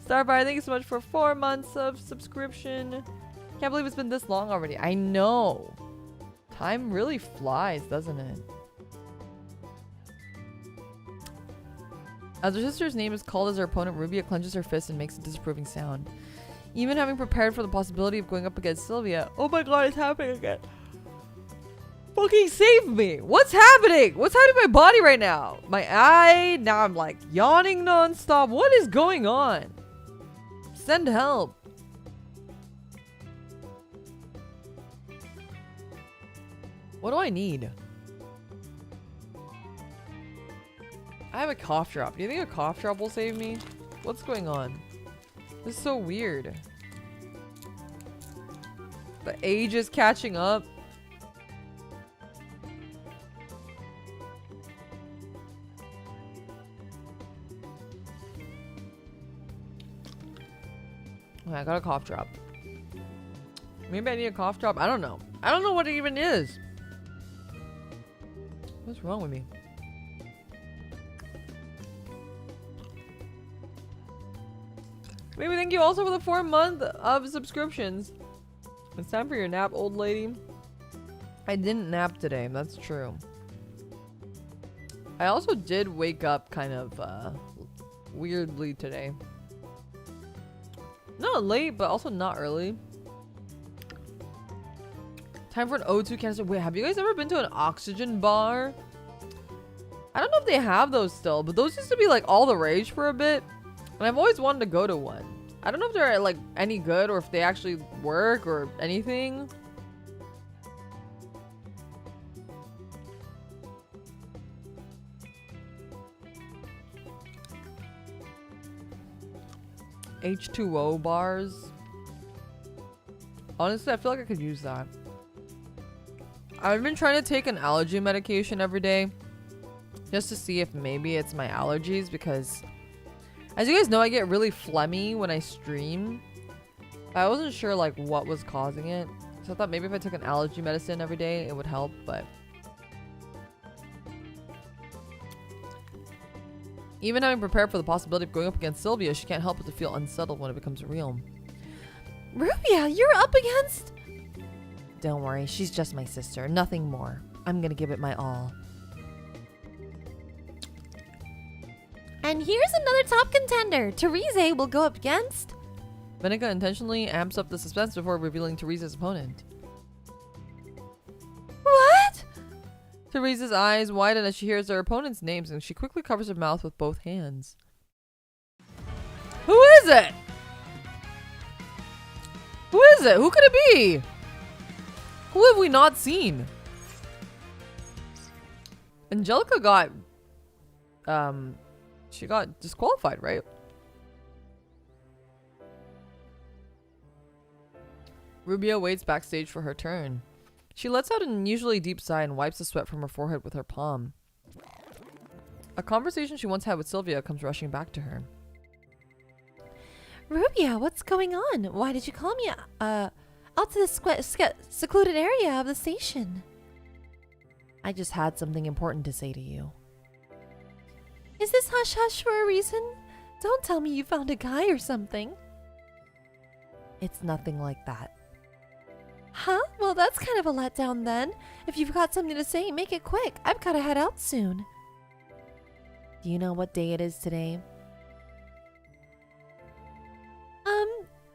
Starfire, thank you so much for 4 months of subscription. Can't believe it's been this long already. I know. Time really flies, doesn't it? As her sister's name is called as her opponent, Rubia clenches her fist and makes a disapproving sound. Even having prepared for the possibility of going up against Sylvia, oh my god, it's happening again. Fucking save me! What's happening? What's happening to my body right now? My eye, now I'm like yawning nonstop. What is going on? Send help. What do I need? I have a cough drop. Do you think a cough drop will save me? What's going on? This is so weird. The age is catching up. Okay, I got a cough drop. Maybe I need a cough drop. I don't know. I don't know what it even is. What's wrong with me? Maybe thank you also for the 4 month of subscriptions. It's time for your nap, old lady. I didn't nap today. That's true. I also did wake up kind of weirdly today. Not late, but also not early. Time for an O2 canister. Wait, have you guys ever been to an oxygen bar? I don't know if they have those still, but those used to be like all the rage for a bit. And I've always wanted to go to one. I don't know if they're like any good or if they actually work or anything. H2O bars. Honestly, I feel like I could use that. I've been trying to take an allergy medication every day just to see if maybe it's my allergies, because as you guys know, I get really phlegmy when I stream. I wasn't sure like what was causing it, so I thought maybe if I took an allergy medicine every day it would help, but even having prepared for the possibility of going up against Sylvia, she can't help but to feel unsettled when it becomes real. Rubia, you're up against... Don't worry, she's just my sister, nothing more. I'm gonna give it my all. And here's another top contender. Therese will go up against... Venica intentionally amps up the suspense before revealing Therese's opponent. What? Therese's eyes widen as she hears her opponent's names, and she quickly covers her mouth with both hands. Who is it? Who is it? Who could it be? Who have we not seen? Angelica got... she got disqualified, right? Rubia waits backstage for her turn. She lets out an unusually deep sigh and wipes the sweat from her forehead with her palm. A conversation she once had with Sylvia comes rushing back to her. Rubia, what's going on? Why did you call me out to this secluded area of the station? I just had something important to say to you. Is this hush-hush for a reason? Don't tell me you found a guy or something. It's nothing like that. Huh? Well, that's kind of a letdown then. If you've got something to say, make it quick. I've got to head out soon. Do you know what day it is today?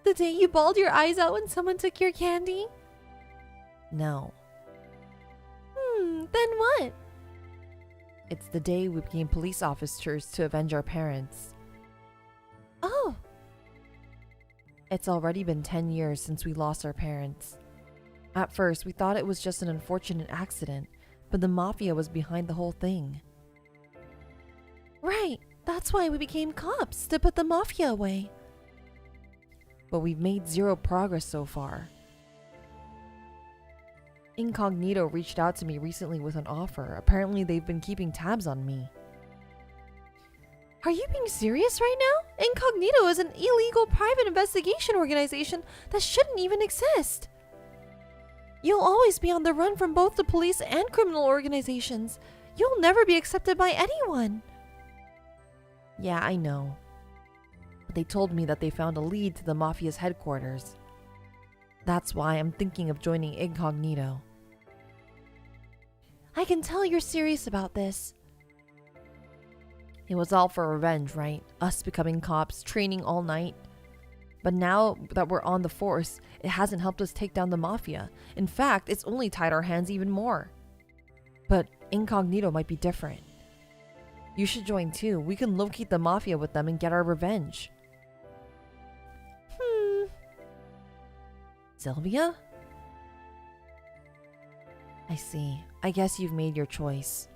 The day you bawled your eyes out when someone took your candy? No. Then what? It's the day we became police officers to avenge our parents. Oh, It's already been 10 years since we lost our parents. At first, we thought it was just an unfortunate accident, but the Mafia was behind the whole thing. right. That's why we became cops, to put the Mafia away. But we've made zero progress so far. Incognito reached out to me recently with an offer. Apparently, they've been keeping tabs on me. Are you being serious right now? Incognito is an illegal private investigation organization that shouldn't even exist. You'll always be on the run from both the police and criminal organizations. You'll never be accepted by anyone. Yeah, I know. But they told me that they found a lead to the Mafia's headquarters. That's why I'm thinking of joining Incognito. I can tell you're serious about this. It was all for revenge, right? Us becoming cops, training all night. But now that we're on the force, it hasn't helped us take down the Mafia. In fact, it's only tied our hands even more. But Incognito might be different. You should join too. We can locate the Mafia with them and get our revenge. Sylvia? I see. I guess you've made your choice.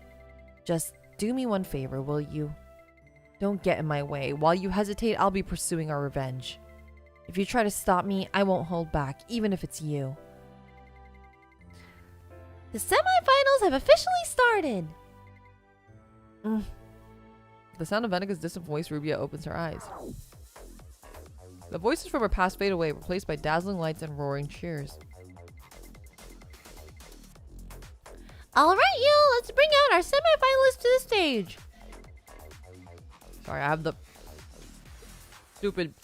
Just do me one favor, will you? Don't get in my way. While you hesitate, I'll be pursuing our revenge. If you try to stop me, I won't hold back, even if it's you. The semifinals have officially started. The sound of Venica's distant voice, Rubia opens her eyes. The voices from her past fade away, replaced by dazzling lights and roaring cheers. All right, y'all, let's bring out our semifinalists to the stage. Sorry, I have the stupid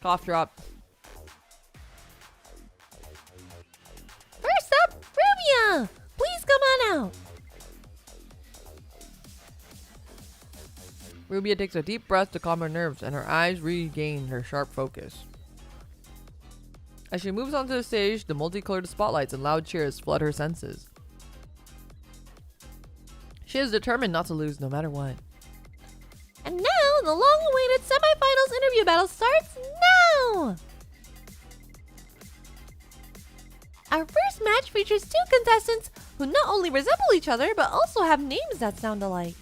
cough drop. First up, Rubia. Please come on out. Rubia takes a deep breath to calm her nerves, and her eyes regain their sharp focus. As she moves onto the stage, the multicolored spotlights and loud cheers flood her senses. She is determined not to lose no matter what. And now, the long-awaited semifinals interview battle starts now! Our first match features two contestants who not only resemble each other, but also have names that sound alike.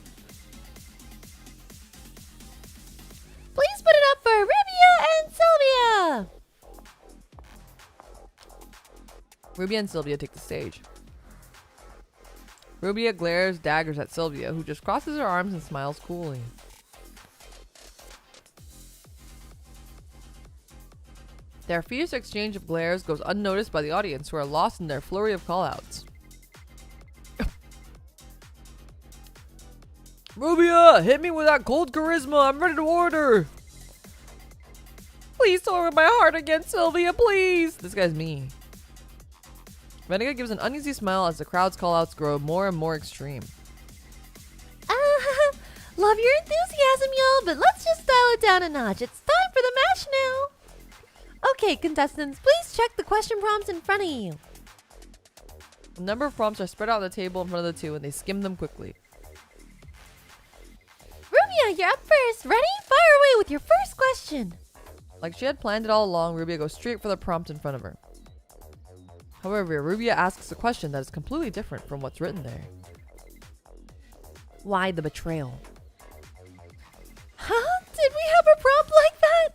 Please put it up for Rubia and Sylvia! Rubia and Sylvia take the stage. Rubia glares daggers at Sylvia, who just crosses her arms and smiles coolly. Their fierce exchange of glares goes unnoticed by the audience, who are lost in their flurry of callouts. Rubia, hit me with that cold charisma. I'm ready to order. Please don't rip my heart again, Sylvia, please. This guy's me. Venica gives an uneasy smile as the crowd's callouts grow more and more extreme. Love your enthusiasm, y'all, but let's just dial it down a notch. It's time for the match now. Okay, contestants, please check the question prompts in front of you. A number of prompts are spread out on the table in front of the two, and they skim them quickly. Rubia, you're up first. Ready? Fire away with your first question. Like she had planned it all along, Rubia goes straight for the prompt in front of her. However, Rubia asks a question that is completely different from what's written there. Why the betrayal? Huh? Did we have a prompt like that?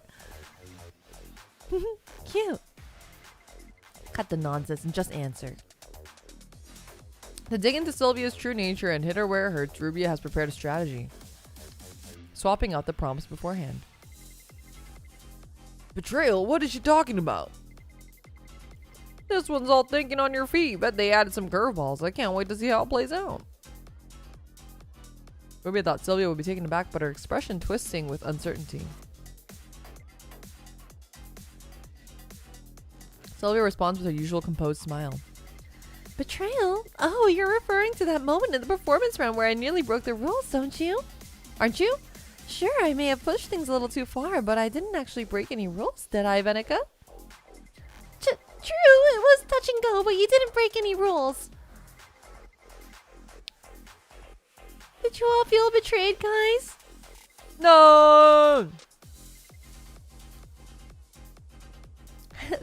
Cute. Cut the nonsense and just answer. To dig into Sylvia's true nature and hit her where it hurts, Rubia has prepared a strategy, swapping out the prompts beforehand. Betrayal? What is she talking about? This one's all thinking on your feet. Bet they added some curveballs. I can't wait to see how it plays out. Rubia thought Sylvia would be taken aback, but her expression twisting with uncertainty. Sylvia responds with her usual composed smile. Betrayal? Oh, you're referring to that moment in the performance round where I nearly broke the rules, don't you? Aren't you? Sure, I may have pushed things a little too far, but I didn't actually break any rules, did I, Venica? True, it was touch and go, but you didn't break any rules. Did you all feel betrayed, guys? No!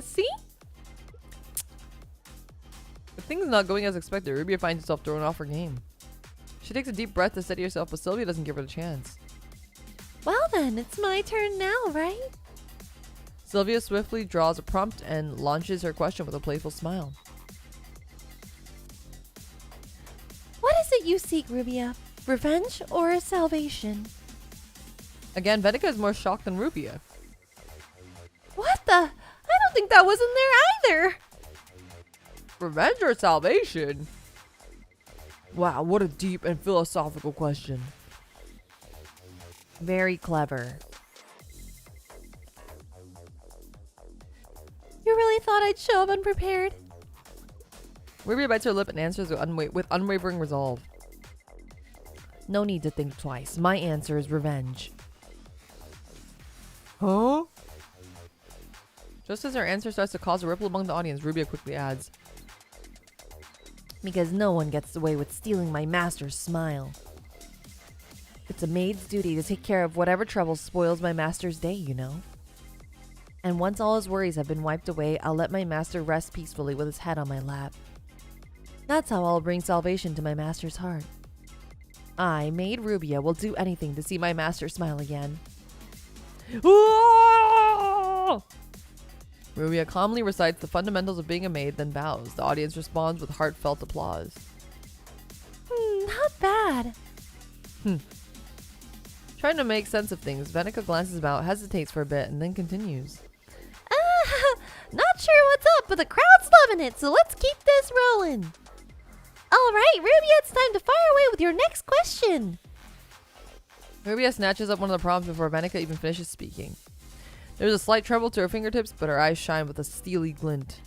See? If things not going as expected, Rubia finds herself thrown off her game. She takes a deep breath to steady herself, but Sylvia doesn't give her the chance. Well then, it's my turn now, right? Sylvia swiftly draws a prompt and launches her question with a playful smile. What is it you seek, Rubia? Revenge or salvation? Again, Venica is more shocked than Rubia. What the? I don't think that was in there either. Revenge or salvation? Wow, what a deep and philosophical question. Very clever. You really thought I'd show up unprepared? Rubia bites her lip and answers with unwavering resolve. No need to think twice. My answer is revenge. Huh? Just as her answer starts to cause a ripple among the audience, Rubia quickly adds, Because no one gets away with stealing my master's smile. It's a maid's duty to take care of whatever trouble spoils my master's day, you know. And once all his worries have been wiped away, I'll let my master rest peacefully with his head on my lap. That's how I'll bring salvation to my master's heart. I, Maid Rubia, will do anything to see my master smile again. Rubia calmly recites the fundamentals of being a maid, then bows. The audience responds with heartfelt applause. Not bad. Trying to make sense of things, Venica glances about, hesitates for a bit, and then continues. Not sure what's up, but the crowd's loving it, so let's keep this rolling. All right, Rubia, it's time to fire away with your next question. Rubia snatches up one of the prompts before Venica even finishes speaking. There's a slight tremble to her fingertips, but her eyes shine with a steely glint.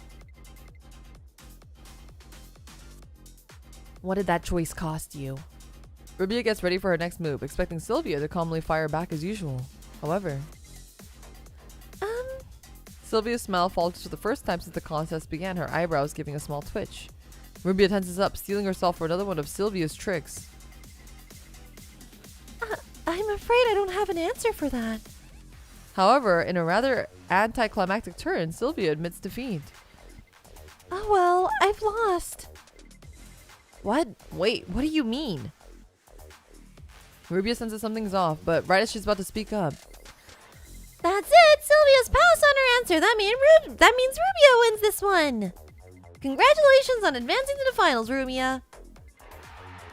What did that choice cost you? Rubia gets ready for her next move, expecting Sylvia to calmly fire back as usual. However, Sylvia's smile falters for the first time since the contest began, her eyebrows giving a small twitch. Rubia tenses up, steeling herself for another one of Sylvia's tricks. I'm afraid I don't have an answer for that. However, in a rather anticlimactic turn, Sylvia admits defeat. Oh well, I've lost. What? Wait, what do you mean? Rubia senses something's off, but right as she's about to speak up. That's it! Sylvia's passed on her answer. That means Rubia wins this one. Congratulations on advancing to the finals, Rubia.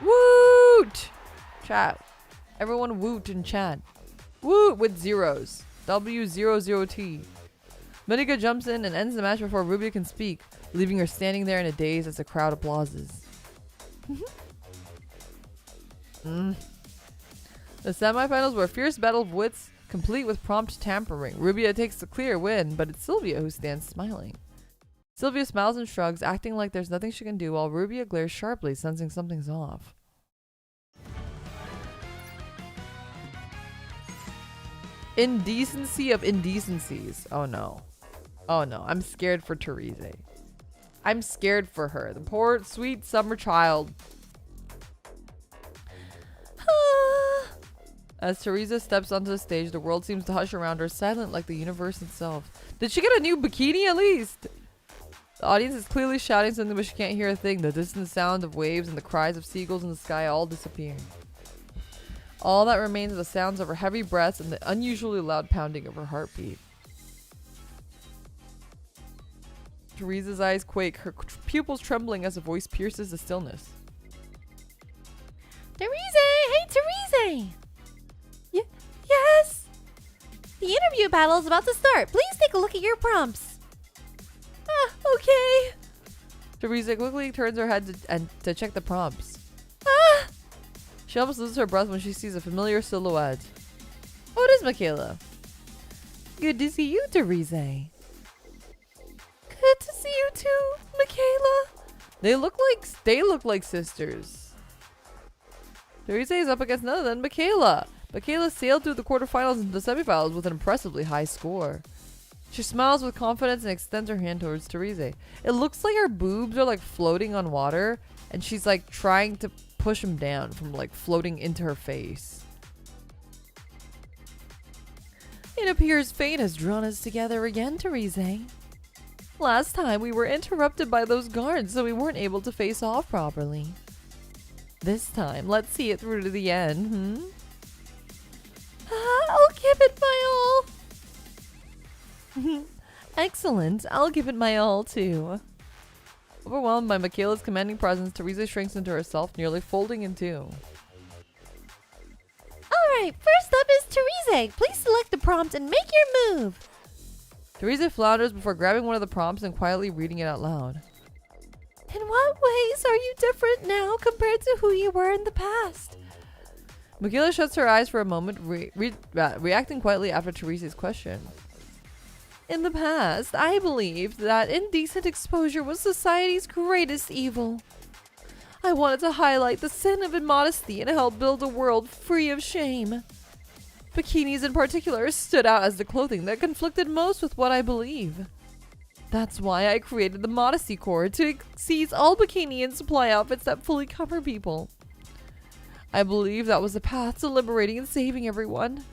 Woot! Chat. Everyone woot in chat. Woot with zeros. W00T. Venica jumps in and ends the match before Rubia can speak, leaving her standing there in a daze as the crowd applauses. The semifinals were a fierce battle of wits, complete with prompt tampering. Rubia takes the clear win, but it's Sylvia who stands smiling. Sylvia smiles and shrugs, acting like there's nothing she can do, while Rubia glares sharply, sensing something's off. Indecency of indecencies. Oh no. Oh no. I'm scared for Therese. I'm scared for her. The poor, sweet summer child. As Theresa steps onto the stage, the world seems to hush around her, silent like the universe itself. Did she get a new bikini at least? The audience is clearly shouting something, but she can't hear a thing. The distant sound of waves and the cries of seagulls in the sky all disappear. All that remains are the sounds of her heavy breaths and the unusually loud pounding of her heartbeat. Theresa's eyes quake, her pupils trembling as a voice pierces the stillness. Therese! Hey, Therese! Yes? The interview battle is about to start. Please take a look at your prompts. Okay. Theresa quickly turns her head to check the prompts. She almost loses her breath when she sees a familiar silhouette. Oh, it is Michaela. Good to see you, Therese. Good to see you too, Michaela. They look like sisters. Theresa is up against none other than Michaela. Michaela sailed through the quarterfinals and the semifinals with an impressively high score. She smiles with confidence and extends her hand towards Therese. It looks like her boobs are like floating on water, and she's like trying to push them down from like floating into her face. It appears fate has drawn us together again, Therese. Last time we were interrupted by those guards, so we weren't able to face off properly. This time, let's see it through to the end, I'll give it my all. Excellent. I'll give it my all, too. Overwhelmed by Michaela's commanding presence, Therese shrinks into herself, nearly folding in two. Alright, first up is Therese. Please select the prompt and make your move. Therese flounders before grabbing one of the prompts and quietly reading it out loud. In what ways are you different now compared to who you were in the past? Michaela shuts her eyes for a moment, reacting quietly after Therese's question. In the past, I believed that indecent exposure was society's greatest evil. I wanted to highlight the sin of immodesty and help build a world free of shame. Bikinis in particular stood out as the clothing that conflicted most with what I believe. That's why I created the Modesty Corps, to seize all bikini and supply outfits that fully cover people. I believe that was the path to liberating and saving everyone.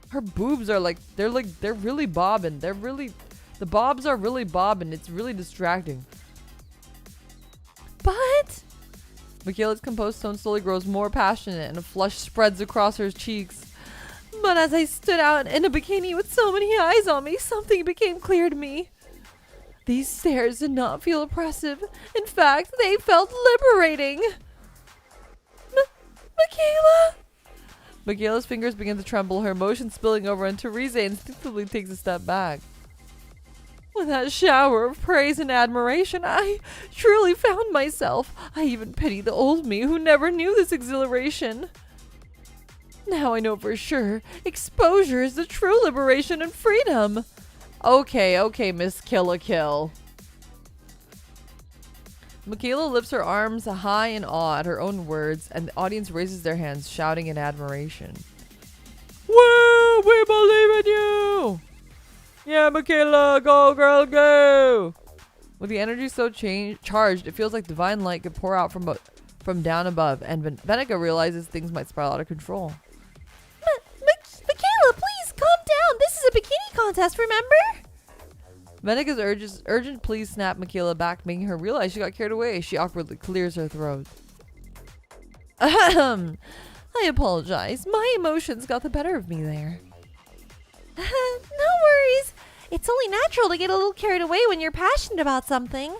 Her boobs are they're really bobbing. The bobs are really bobbing. It's really distracting. But Michaela's composed tone slowly grows more passionate and a flush spreads across her cheeks. But as I stood out in a bikini with so many eyes on me, something became clear to me. These stares did not feel oppressive. In fact, they felt liberating. Michaela? Michaela's fingers begin to tremble, her emotion spilling over, and Therese instinctively takes a step back. With that shower of praise and admiration, I truly found myself. I even pity the old me who never knew this exhilaration. Now I know for sure, exposure is the true liberation and freedom. Okay, Miss Kill-a-Kill. Michaela lifts her arms high in awe at her own words, and the audience raises their hands, shouting in admiration. Woo! We believe in you! Yeah, Michaela! Go, girl, go! With the energy so charged, it feels like divine light could pour out from down above, and Venica realizes things might spiral out of control. Michaela, please calm down. This is a bikini contest, remember? Venica's urgent pleas snap Michaela back, making her realize she got carried away. She awkwardly clears her throat. I apologize. My emotions got the better of me there. No worries. It's only natural to get a little carried away when you're passionate about something.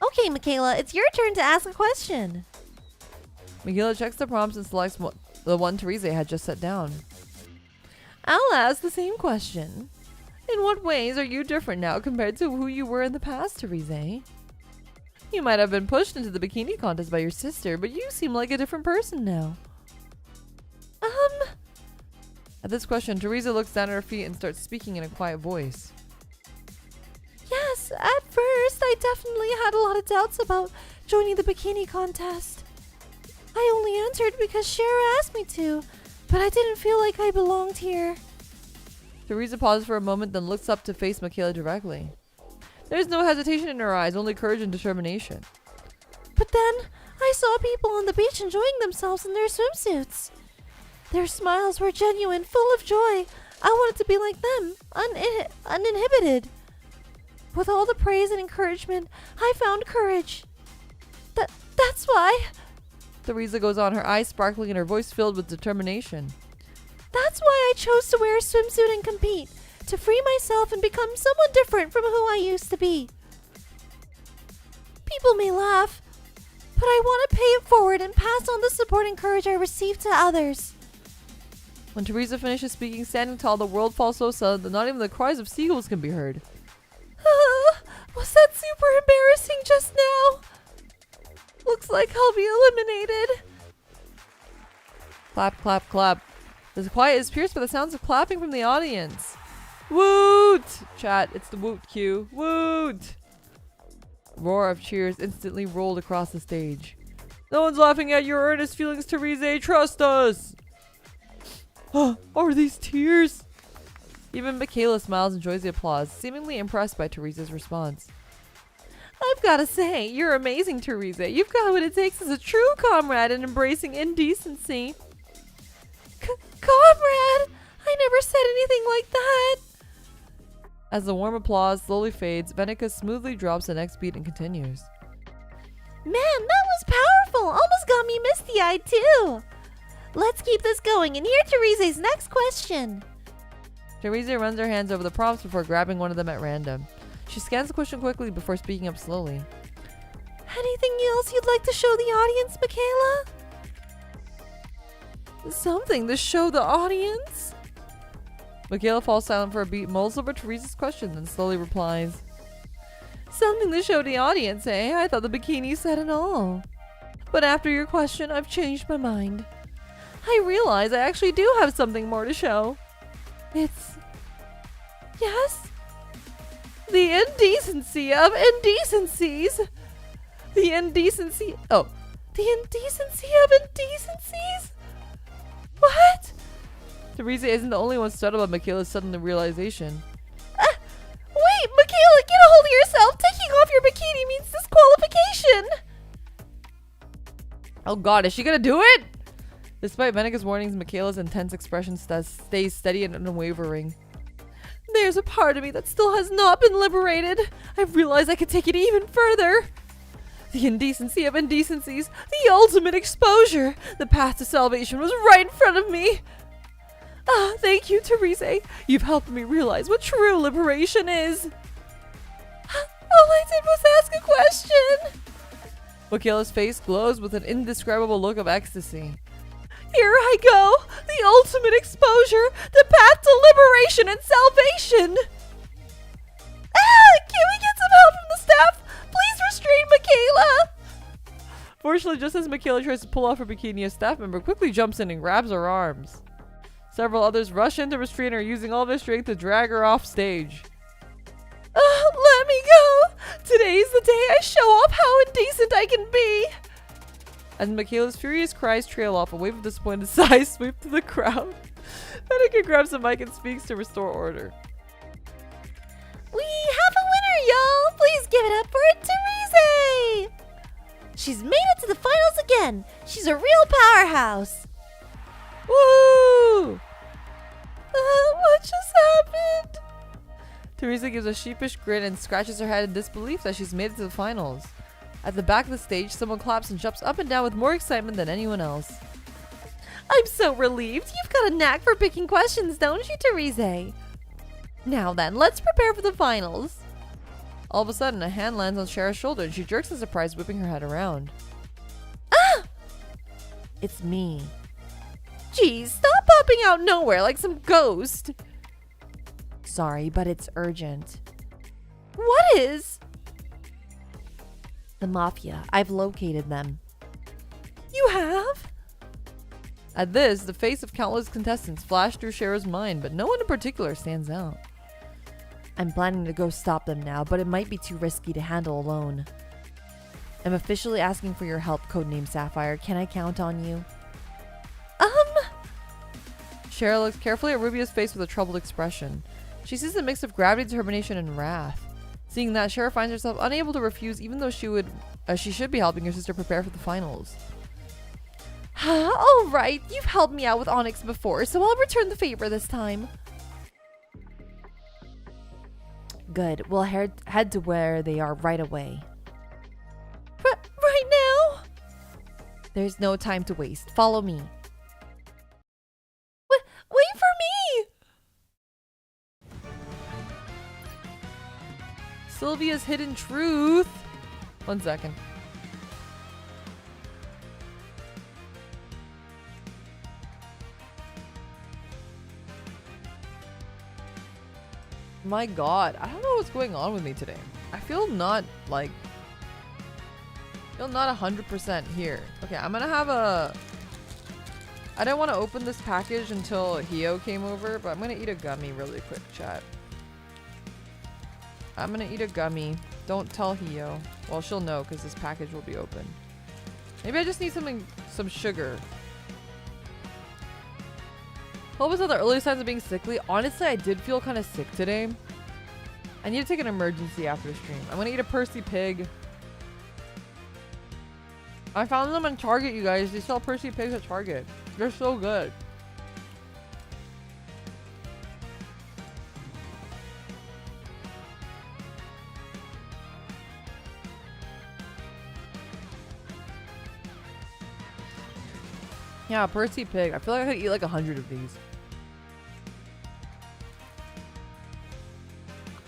Okay, Michaela, it's your turn to ask a question. Michaela checks the prompts and selects the one Therese had just set down. I'll ask the same question. In what ways are you different now compared to who you were in the past, Therese? You might have been pushed into the bikini contest by your sister, but you seem like a different person now. At this question, Therese looks down at her feet and starts speaking in a quiet voice. Yes, at first I definitely had a lot of doubts about joining the bikini contest. I only answered because Shara asked me to, but I didn't feel like I belonged here. Therese pauses for a moment, then looks up to face Michaela directly. There's no hesitation in her eyes, only courage and determination. But then, I saw people on the beach enjoying themselves in their swimsuits. Their smiles were genuine, full of joy. I wanted to be like them, uninhibited. With all the praise and encouragement, I found courage. That's why. Theresa goes on, her eyes sparkling and her voice filled with determination. That's why I chose to wear a swimsuit and compete, to free myself and become someone different from who I used to be. People may laugh, but I want to pay it forward and pass on the support and courage I received to others. When Theresa finishes speaking, standing tall, the world falls so silent that not even the cries of seagulls can be heard. Was that super embarrassing just now? Looks like I'll be eliminated. Clap, clap, clap. The quiet is pierced by the sounds of clapping from the audience. Woot! Chat, it's the woot cue. Woot! A roar of cheers instantly rolled across the stage. No one's laughing at your earnest feelings, Therese. Trust us. Are these tears? Even Michaela smiles and enjoys the applause, seemingly impressed by Therese's response. I've got to say, you're amazing, Therese. You've got what it takes as a true comrade in embracing indecency. Comrade! I never said anything like that. As the warm applause slowly fades, Venica smoothly drops the next beat and continues. Man, that was powerful. Almost got me misty-eyed, too. Let's keep this going and hear Therese's next question. Therese runs her hands over the prompts before grabbing one of them at random. She scans the question quickly before speaking up slowly. Anything else you'd like to show the audience, Michaela? Something to show the audience? Michaela falls silent for a beat, mulls over Therese's question, then slowly replies. Something to show the audience, eh? I thought the bikini said it all. But after your question, I've changed my mind. I realize I actually do have something more to show. It's... Yes? The indecency of indecencies. The indecency... Oh. The indecency of indecencies? What? Teresa isn't the only one startled by Michaela's sudden realization. Wait, Michaela, get a hold of yourself. Taking off your bikini means disqualification. Oh god, is she gonna do it? Despite Venica's warnings, Michaela's intense expression stays steady and unwavering. There's a part of me that still has not been liberated. I've realized I could take it even further. The indecency of indecencies, the ultimate exposure. The path to salvation was right in front of me. Ah, thank you, Therese. You've helped me realize what true liberation is. All I did was ask a question. Michaela's face glows with an indescribable look of ecstasy. Here I go. The ultimate exposure. The path to liberation and salvation. Ah, can we get some help from the staff? Please restrain Michaela. Fortunately, just as Michaela tries to pull off her bikini, a staff member quickly jumps in and grabs her arms. Several others rush in to restrain her, using all their strength to drag her off stage. Let me go! Today's the day I show off how indecent I can be! As Michaela's furious cries trail off, a wave of disappointed sighs sweep through the crowd. Venica grabs the mic and speaks to restore order. We have a winner, y'all! Please give it up for Therese! She's made it to the finals again! She's a real powerhouse! Woo! What just happened? Teresa gives a sheepish grin and scratches her head in disbelief that she's made it to the finals. At the back of the stage, someone claps and jumps up and down with more excitement than anyone else. I'm so relieved. You've got a knack for picking questions, don't you, Therese? Now then, let's prepare for the finals. All of a sudden, a hand lands on Cher's shoulder and she jerks in surprise, whipping her head around. Ah! It's me. Geez, stop popping out nowhere like some ghost. Sorry, but it's urgent. What is? The Mafia. I've located them. You have? At this, the face of countless contestants flashed through Cher's mind, but no one in particular stands out. I'm planning to go stop them now, but it might be too risky to handle alone. I'm officially asking for your help, codename Sapphire. Can I count on you? Cher looks carefully at Rubia's face with a troubled expression. She sees a mix of gravity, determination, and wrath. Seeing that, Cher finds herself unable to refuse, even though she should be helping her sister prepare for the finals. All right, you've helped me out with Onyx before, so I'll return the favor this time. Good. We'll head to where they are right away. Right now? There's no time to waste. Follow me. Wait for me! Sylvia's hidden truth. 1 second. My god, I don't know what's going on with me today. I feel not 100% here. Okay, I'm gonna have a... I didn't want to open this package until Hio came over, but I'm gonna eat a gummy really quick, chat. I'm gonna eat a gummy. Don't tell Hio. Well, she'll know because this package will be open. Maybe I just need some sugar. Hope it's not the early signs of being sickly. Honestly, I did feel kind of sick today. I need to take an emergency after the stream. I'm gonna eat a Percy pig. I found them on Target, you guys. They sell Percy pigs at Target. They're so good. Yeah, Percy pig. I feel like I could eat like 100 of these.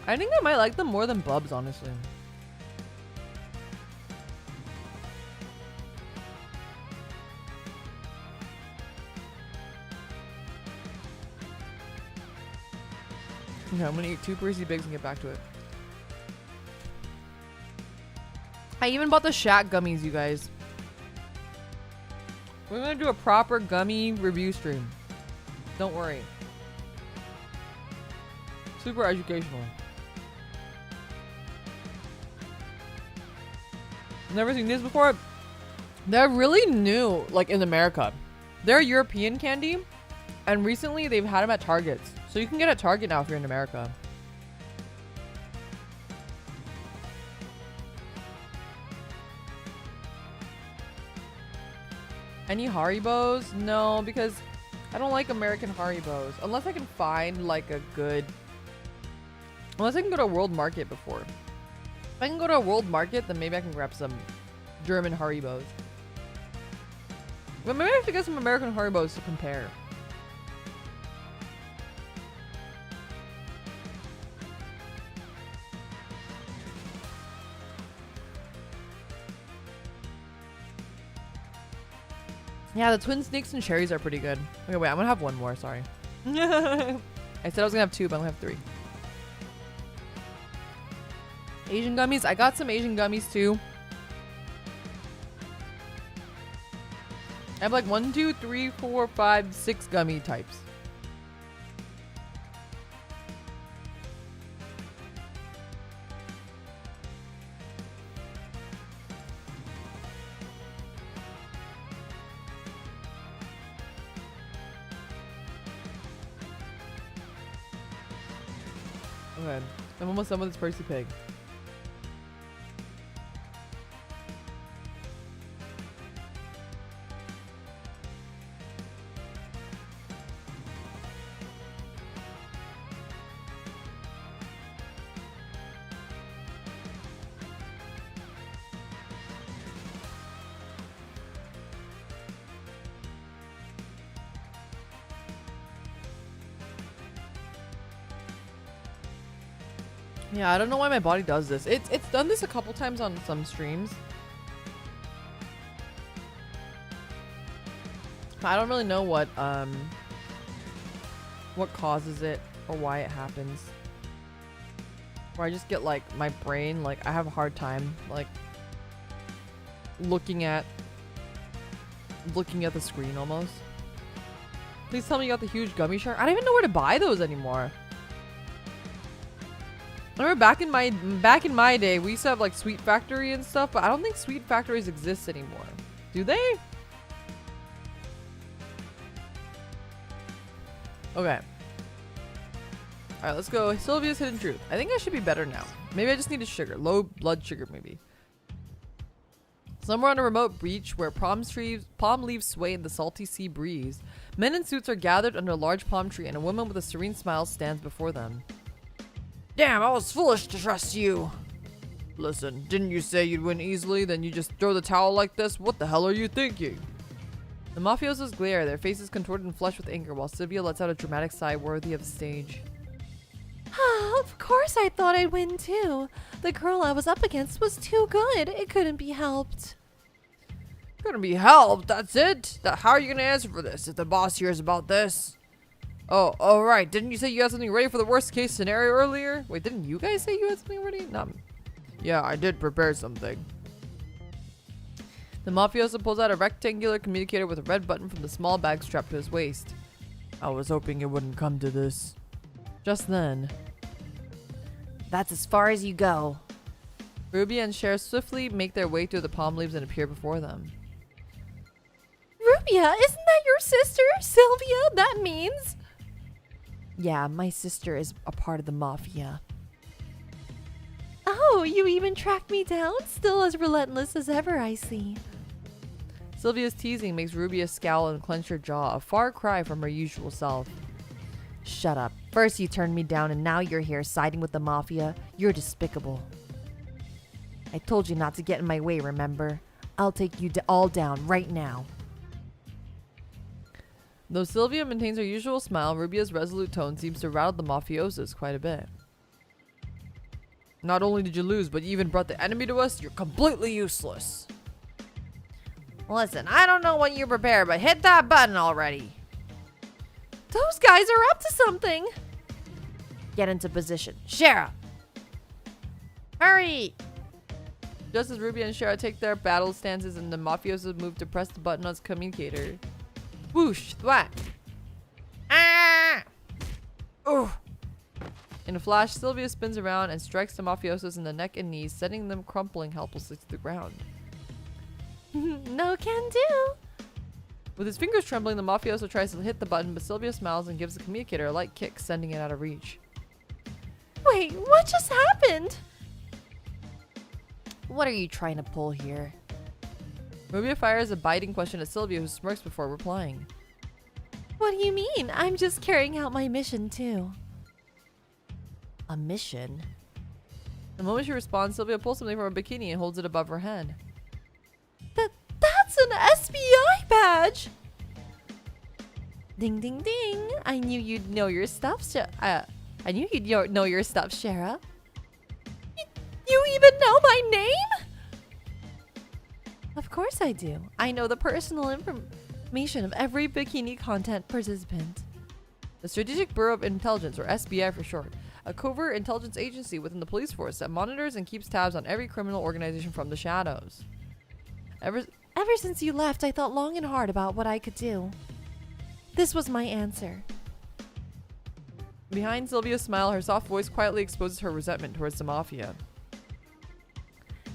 I think I might like them more than Bubs, honestly. Okay, I'm gonna eat 2 Percy pigs and get back to it. I even bought the Shack gummies, you guys. We're gonna do a proper gummy review stream. Don't worry. Super educational. Never seen this before. They're really new, like in America. They're European candy, and recently they've had them at Targets. So you can get at Target now if you're in America. Any Haribos? No, because I don't like American Haribos. Unless I can find like a good... Unless I can go to a world market before. If I can go to a world market, then maybe I can grab some German Haribos. But maybe I have to get some American Haribos to compare. Yeah, the twin snakes and cherries are pretty good. Okay, wait, I'm gonna have one more, sorry. I said I was gonna have 2, but I'm gonna have 3. Asian gummies. I got some Asian gummies too. I have like 1, 2, 3, 4, 5, 6 gummy types. Okay, I'm almost done with this Percy pig. Yeah, I don't know why my body does this. It's done this a couple times on some streams. I don't really know what causes it or why it happens. Or I just get like my brain, like I have a hard time like looking at the screen almost. Please tell me you got the huge gummy shark. I don't even know where to buy those anymore. I remember back in my day, we used to have like Sweet Factory and stuff, but I don't think Sweet Factories exist anymore. Do they? Okay. Alright, let's go. Sylvia's Hidden Truth. I think I should be better now. Maybe I just need a sugar. Low blood sugar, maybe. Somewhere on a remote beach where palm leaves sway in the salty sea breeze, men in suits are gathered under a large palm tree and a woman with a serene smile stands before them. Damn, I was foolish to trust you. Listen, didn't you say you'd win easily? Then you just throw the towel like this? What the hell are you thinking? The mafiosos glare, their faces contorted and flushed with anger, while Sylvia lets out a dramatic sigh worthy of the stage. Of course I thought I'd win too. The girl I was up against was too good. It couldn't be helped. Couldn't be helped, that's it? How are you gonna answer for this if the boss hears about this? Oh, alright. Didn't you say you had something ready for the worst case scenario earlier? Wait, didn't you guys say you had something ready? No. Yeah, I did prepare something. The mafioso pulls out a rectangular communicator with a red button from the small bag strapped to his waist. I was hoping it wouldn't come to this. Just then. That's as far as you go. Ruby and Cher swiftly make their way through the palm leaves and appear before them. Rubia, isn't that your sister, Sylvia? That means... Yeah, my sister is a part of the Mafia. Oh, you even tracked me down? Still as relentless as ever, I see. Sylvia's teasing makes Rubia scowl and clench her jaw, a far cry from her usual self. Shut up. First you turned me down and now you're here siding with the Mafia. You're despicable. I told you not to get in my way, remember? I'll take you all down right now. Though Sylvia maintains her usual smile, Rubia's resolute tone seems to rattle the mafiosos quite a bit. Not only did you lose, but you even brought the enemy to us. You're completely useless. Listen, I don't know what you prepared, but hit that button already. Those guys are up to something. Get into position. Shara! Hurry! Just as Rubia and Shara take their battle stances and the mafiosos move to press the button on his communicator. Whoosh! Thwack! Ah! Ugh! In a flash, Sylvia spins around and strikes the mafiosos in the neck and knees, sending them crumpling helplessly to the ground. No can do. With his fingers trembling, the mafioso tries to hit the button, but Sylvia smiles and gives the communicator a light kick, sending it out of reach. Wait, what just happened? What are you trying to pull here? Rubia fires a biting question at Sylvia, who smirks before replying. What do you mean? I'm just carrying out my mission too. A mission? The moment she responds, Sylvia pulls something from her bikini and holds it above her head. That's an SBI badge! Ding ding ding. I knew you'd know your stuff, know your stuff, Shara. You even know my name? Of course I do. I know the personal information of every bikini content participant. The Strategic Bureau of Intelligence, or SBI for short, a covert intelligence agency within the police force that monitors and keeps tabs on every criminal organization from the shadows. Ever since you left, I thought long and hard about what I could do. This was my answer. Behind Sylvia's smile, her soft voice quietly exposes her resentment towards the Mafia.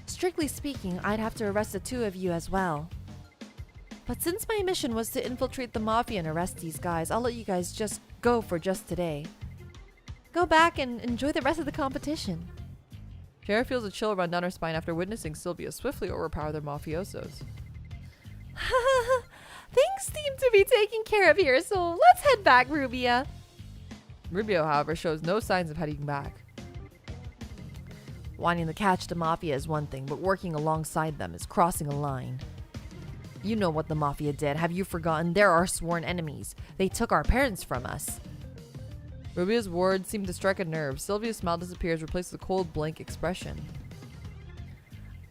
Strictly speaking, I'd have to arrest the two of you as well. But since my mission was to infiltrate the Mafia and arrest these guys, I'll let you guys just go for just today. Go back and enjoy the rest of the competition. Shara feels a chill run down her spine after witnessing Sylvia swiftly overpower their mafiosos. Things seem to be taken care of here, so let's head back, Rubia. Rubio, however, shows no signs of heading back. Wanting to catch the Mafia is one thing, but working alongside them is crossing a line. You know what the Mafia did. Have you forgotten? They're our sworn enemies. They took our parents from us. Rubio's words seem to strike a nerve. Sylvia's smile disappears, replaced with a cold, blank expression.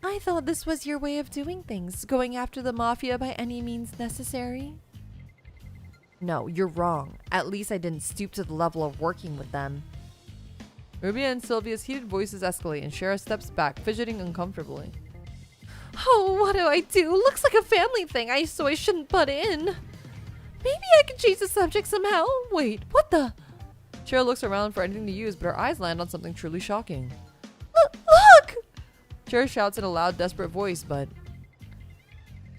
I thought this was your way of doing things, going after the Mafia by any means necessary. No, you're wrong. At least I didn't stoop to the level of working with them. Rubia and Sylvia's heated voices escalate, and Shara steps back, fidgeting uncomfortably. Oh, what do I do? Looks like a family thing, so I shouldn't butt in. Maybe I can change the subject somehow. Wait, what the? Shara looks around for anything to use, but her eyes land on something truly shocking. Look! Shara shouts in a loud, desperate voice, but...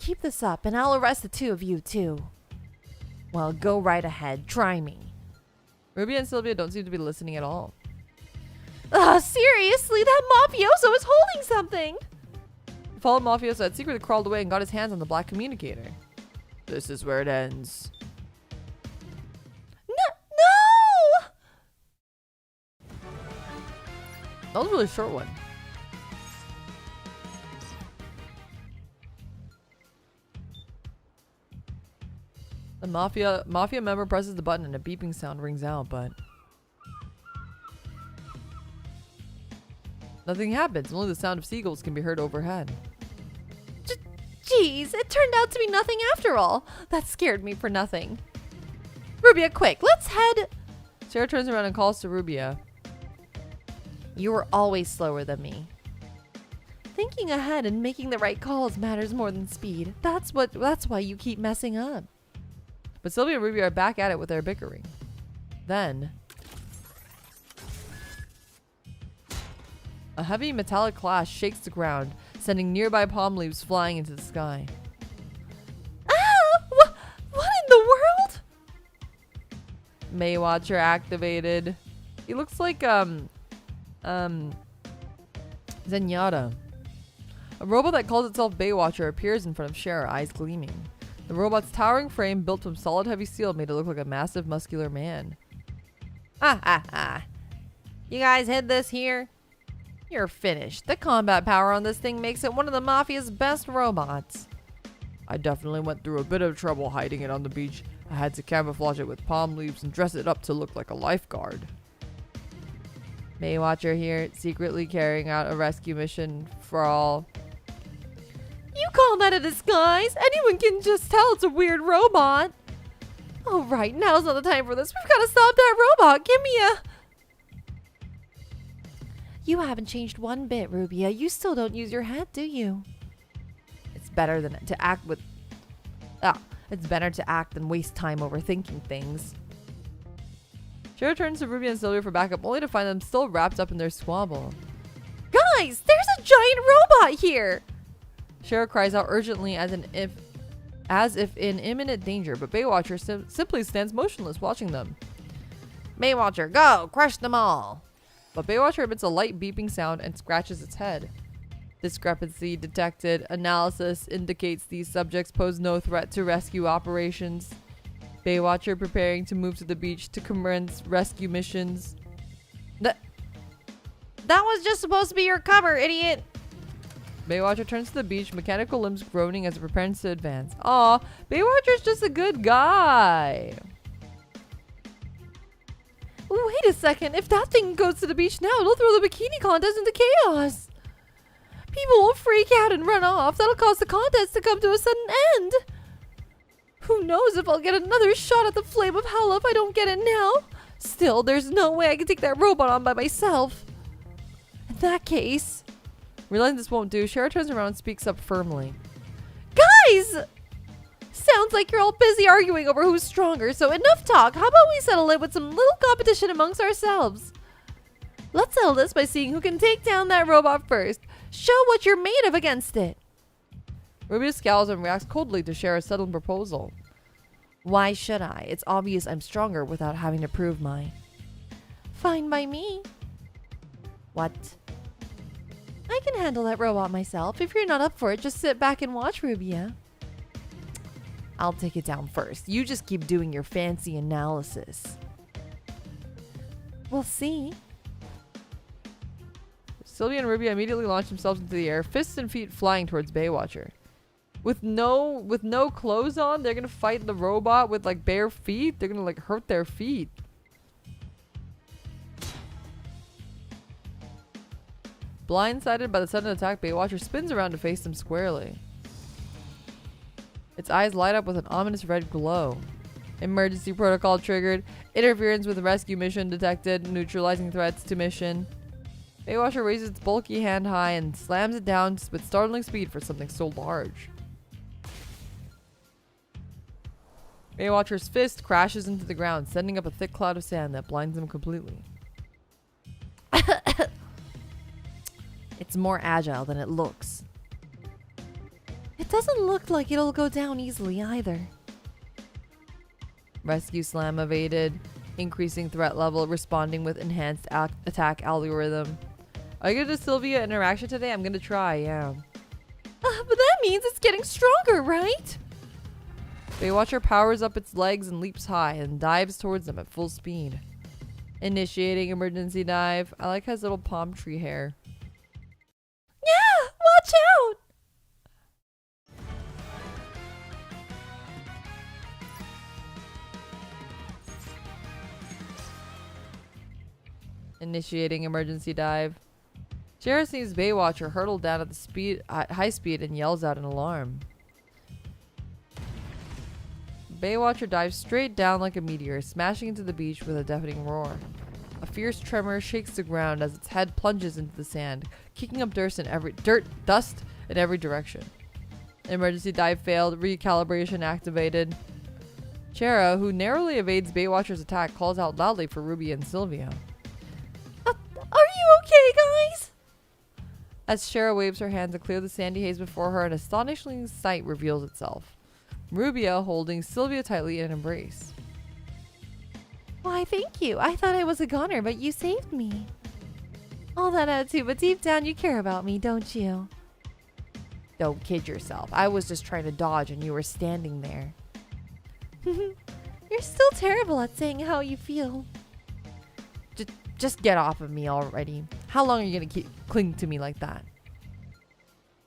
Keep this up, and I'll arrest the two of you, too. Well, go right ahead. Try me. Rubia and Sylvia don't seem to be listening at all. Seriously? That mafioso is holding something! The fallen mafioso had secretly crawled away and got his hands on the black communicator. This is where it ends. No! That was a really short one. The Mafia member presses the button and a beeping sound rings out, but nothing happens. Only the sound of seagulls can be heard overhead. Jeez, it turned out to be nothing after all. That scared me for nothing. Rubia, quick, let's head. Sarah turns around and calls to Rubia. You were always slower than me. Thinking ahead and making the right calls matters more than speed. That's why you keep messing up. But Sylvia and Rubia are back at it with their bickering. Then a heavy metallic clash shakes the ground, sending nearby palm leaves flying into the sky. Ah! Maywatcher activated. He looks like Zenyatta. A robot that calls itself Baywatcher appears in front of Shara, eyes gleaming. The robot's towering frame, built from solid heavy steel, made it look like a massive muscular man. Ah ha ha. You guys hid this here? You're finished. The combat power on this thing makes it one of the Mafia's best robots. I definitely went through a bit of trouble hiding it on the beach. I had to camouflage it with palm leaves and dress it up to look like a lifeguard. Maywatcher here, secretly carrying out a rescue mission for all. You call that a disguise? Anyone can just tell it's a weird robot. Oh, right. Now's not the time for this. We've got to stop that robot. Give me a... You haven't changed one bit, Rubia. You still don't use your head, do you? It's better than to act with... it's better to act than waste time overthinking things. Shara turns to Ruby and Sylvia for backup, only to find them still wrapped up in their squabble. Guys, there's a giant robot here! Shara cries out urgently as if in imminent danger, but Baywatcher simply stands motionless watching them. Maywatcher, go! Crush them all! But Baywatcher emits a light beeping sound and scratches its head. Discrepancy detected. Analysis indicates these subjects pose no threat to rescue operations. Baywatcher preparing to move to the beach to commence rescue missions. That was just supposed to be your cover, idiot! Baywatcher turns to the beach, mechanical limbs groaning as it prepares to advance. Aw, Baywatcher's just a good guy. Wait a second. If that thing goes to the beach now, it'll throw the bikini contest into chaos. People will freak out and run off. That'll cause the contest to come to a sudden end. Who knows if I'll get another shot at the flame of hell if I don't get it now. Still, there's no way I can take that robot on by myself. In that case... Realizing this won't do, Shara turns around and speaks up firmly. Guys! Sounds like you're all busy arguing over who's stronger, so enough talk. How about we settle it with some little competition amongst ourselves? Let's settle this by seeing who can take down that robot first. Show what you're made of against it. Ruby scowls and reacts coldly to Shara's sudden proposal. Why should I? It's obvious I'm stronger without having to prove my... Fine by me. What? I can handle that robot myself. If you're not up for it, just sit back and watch, Rubia. I'll take it down first. You just keep doing your fancy analysis. We'll see. Sylvia and Ruby immediately launch themselves into the air, fists and feet flying towards Baywatcher. With no clothes on, they're gonna fight the robot with like bare feet. They're gonna like hurt their feet. Blindsided by the sudden attack, Baywatcher spins around to face them squarely. Its eyes light up with an ominous red glow. Emergency protocol triggered. Interference with rescue mission detected. Neutralizing threats to mission. Baywatcher raises its bulky hand high and slams it down with startling speed for something so large. Baywatcher's fist crashes into the ground, sending up a thick cloud of sand that blinds him completely. It's more agile than it looks. It doesn't look like it'll go down easily either. Rescue slam evaded. Increasing threat level, responding with enhanced attack algorithm. I get a Sylvia interaction today? I'm gonna try, yeah. But that means it's getting stronger, right? Baywatcher powers up its legs and leaps high and dives towards them at full speed. Initiating emergency dive. I like his little palm tree hair. Yeah! Watch out! Initiating emergency dive. Shara sees Baywatcher hurtle down at high speed and yells out in alarm. Baywatcher dives straight down like a meteor, smashing into the beach with a deafening roar. A fierce tremor shakes the ground as its head plunges into the sand, kicking up dust in every direction. Emergency dive failed. Recalibration activated. Shara, who narrowly evades Baywatcher's attack, calls out loudly for Ruby and Sylvia. Are you okay, guys? As Shara waves her hand to clear the sandy haze before her, an astonishing sight reveals itself. Rubia holding Sylvia tightly in an embrace. Why, thank you. I thought I was a goner, but you saved me. All that attitude, but deep down you care about me, don't you? Don't kid yourself. I was just trying to dodge and you were standing there. You're still terrible at saying how you feel. Just get off of me already. How long are you gonna keep cling to me like that?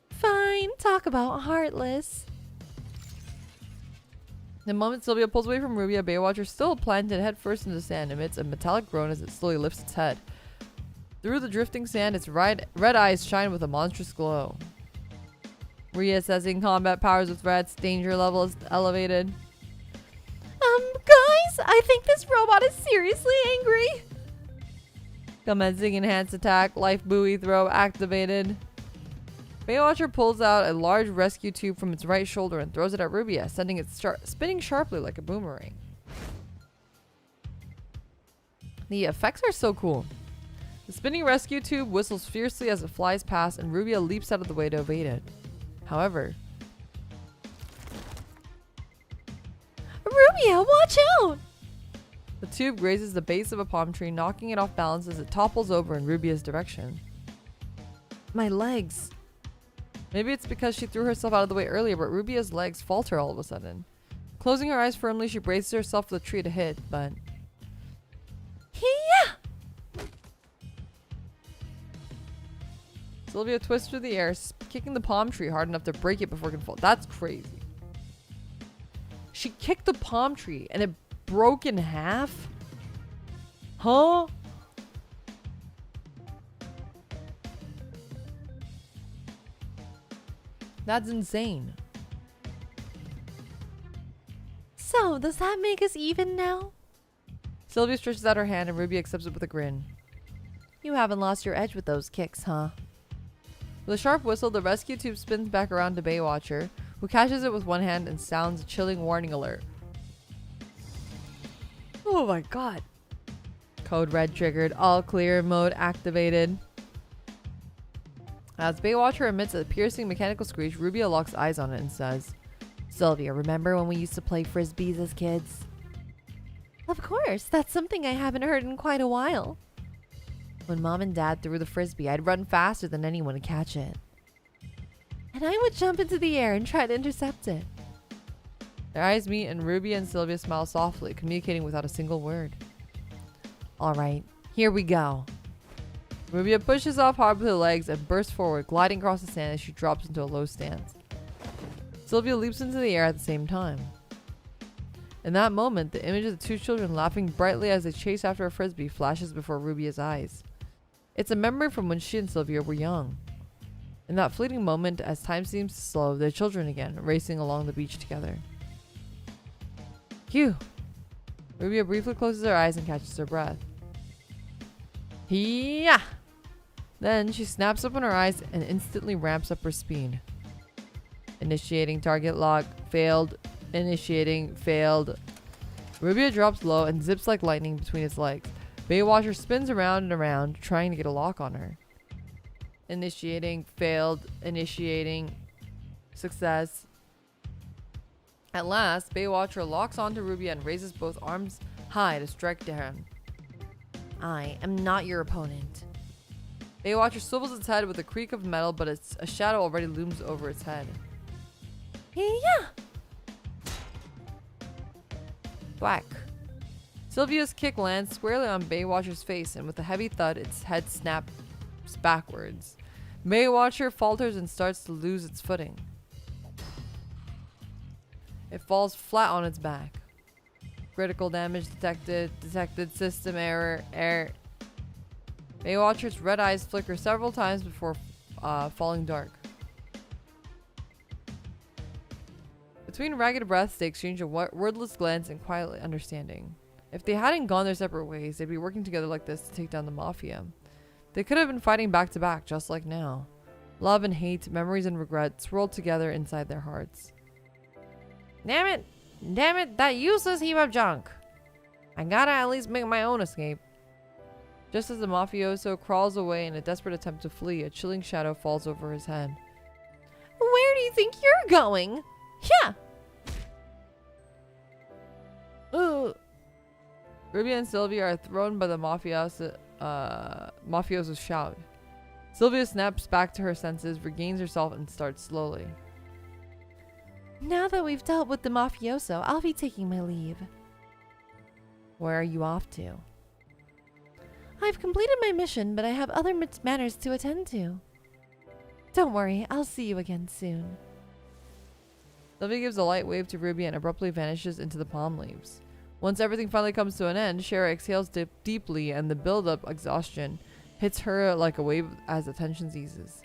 Fine, talk about heartless. The moment Sylvia pulls away from Ruby, a Baywatcher still planted headfirst into the sand emits a metallic groan as it slowly lifts its head. Through the drifting sand, its red eyes shine with a monstrous glow. Reassessing combat powers with Rat's danger level is elevated. Guys, I think this robot is seriously angry. Commencing enhanced attack, life buoy throw activated. Baywatcher pulls out a large rescue tube from its right shoulder and throws it at Rubia, sending it spinning sharply like a boomerang. The effects are so cool. The spinning rescue tube whistles fiercely as it flies past, and Rubia leaps out of the way to evade it. However, Rubia, watch out! the tube grazes the base of a palm tree, knocking it off balance as it topples over in Rubia's direction. My legs. Maybe it's because she threw herself out of the way earlier, but Rubia's legs falter all of a sudden. Closing her eyes firmly, she braces herself for the tree to hit, but... Yeah! Sylvia twists through the air, kicking the palm tree hard enough to break it before it can fall. That's crazy. She kicked the palm tree and it broke in half? Huh? That's insane. So, does that make us even now? Sylvia stretches out her hand and Ruby accepts it with a grin. You haven't lost your edge with those kicks, huh? With a sharp whistle, the rescue tube spins back around to Baywatcher, who catches it with one hand and sounds a chilling warning alert. Oh my god. Code red triggered. All clear mode activated. As Baywatcher emits a piercing mechanical screech, Rubia locks eyes on it and says, Sylvia, remember when we used to play frisbees as kids? Of course, that's something I haven't heard in quite a while. When Mom and Dad threw the frisbee, I'd run faster than anyone to catch it. And I would jump into the air and try to intercept it. Their eyes meet and Ruby and Sylvia smile softly, communicating without a single word. Alright, here we go. Rubia pushes off hard with her legs and bursts forward, gliding across the sand as she drops into a low stance. Sylvia leaps into the air at the same time. In that moment, the image of the two children laughing brightly as they chase after a frisbee flashes before Rubia's eyes. It's a memory from when she and Sylvia were young. In that fleeting moment, as time seems to slow, they're children again, racing along the beach together. Phew! Rubia briefly closes her eyes and catches her breath. Yeah! Then she snaps open her eyes and instantly ramps up her speed. Initiating target lock. Failed. Initiating. Failed. Rubia drops low and zips like lightning between its legs. Baywatcher spins around and around, trying to get a lock on her. Initiating. Failed. Initiating. Success. At last, Baywatcher locks onto Rubia and raises both arms high to strike down. I am not your opponent. Baywatcher swivels its head with a creak of metal, but a shadow already looms over its head. Yeah! Whack. Sylvia's kick lands squarely on Baywatcher's face, and with a heavy thud, its head snaps backwards. Baywatcher falters and starts to lose its footing. It falls flat on its back. Critical damage detected. Detected system error. Baywatcher's red eyes flicker several times before falling dark. Between ragged breaths, they exchange a wordless glance and quiet understanding. If they hadn't gone their separate ways, they'd be working together like this to take down the Mafia. They could have been fighting back to back, just like now. Love and hate, memories and regret swirled together inside their hearts. Damn it! Damn it, that useless heap of junk! I gotta at least make my own escape. Just as the mafioso crawls away in a desperate attempt to flee, a chilling shadow falls over his head. Where do you think you're going? Yeah! Ruby and Sylvia are thrown by the mafioso's shout. Sylvia snaps back to her senses, regains herself, and starts slowly. Now that we've dealt with the mafioso, I'll be taking my leave. Where are you off to? I've completed my mission, but I have other matters to attend to. Don't worry, I'll see you again soon. Sylvia gives a light wave to Ruby and abruptly vanishes into the palm leaves. Once everything finally comes to an end, Shara exhales deeply and the build-up exhaustion hits her like a wave as the tension eases.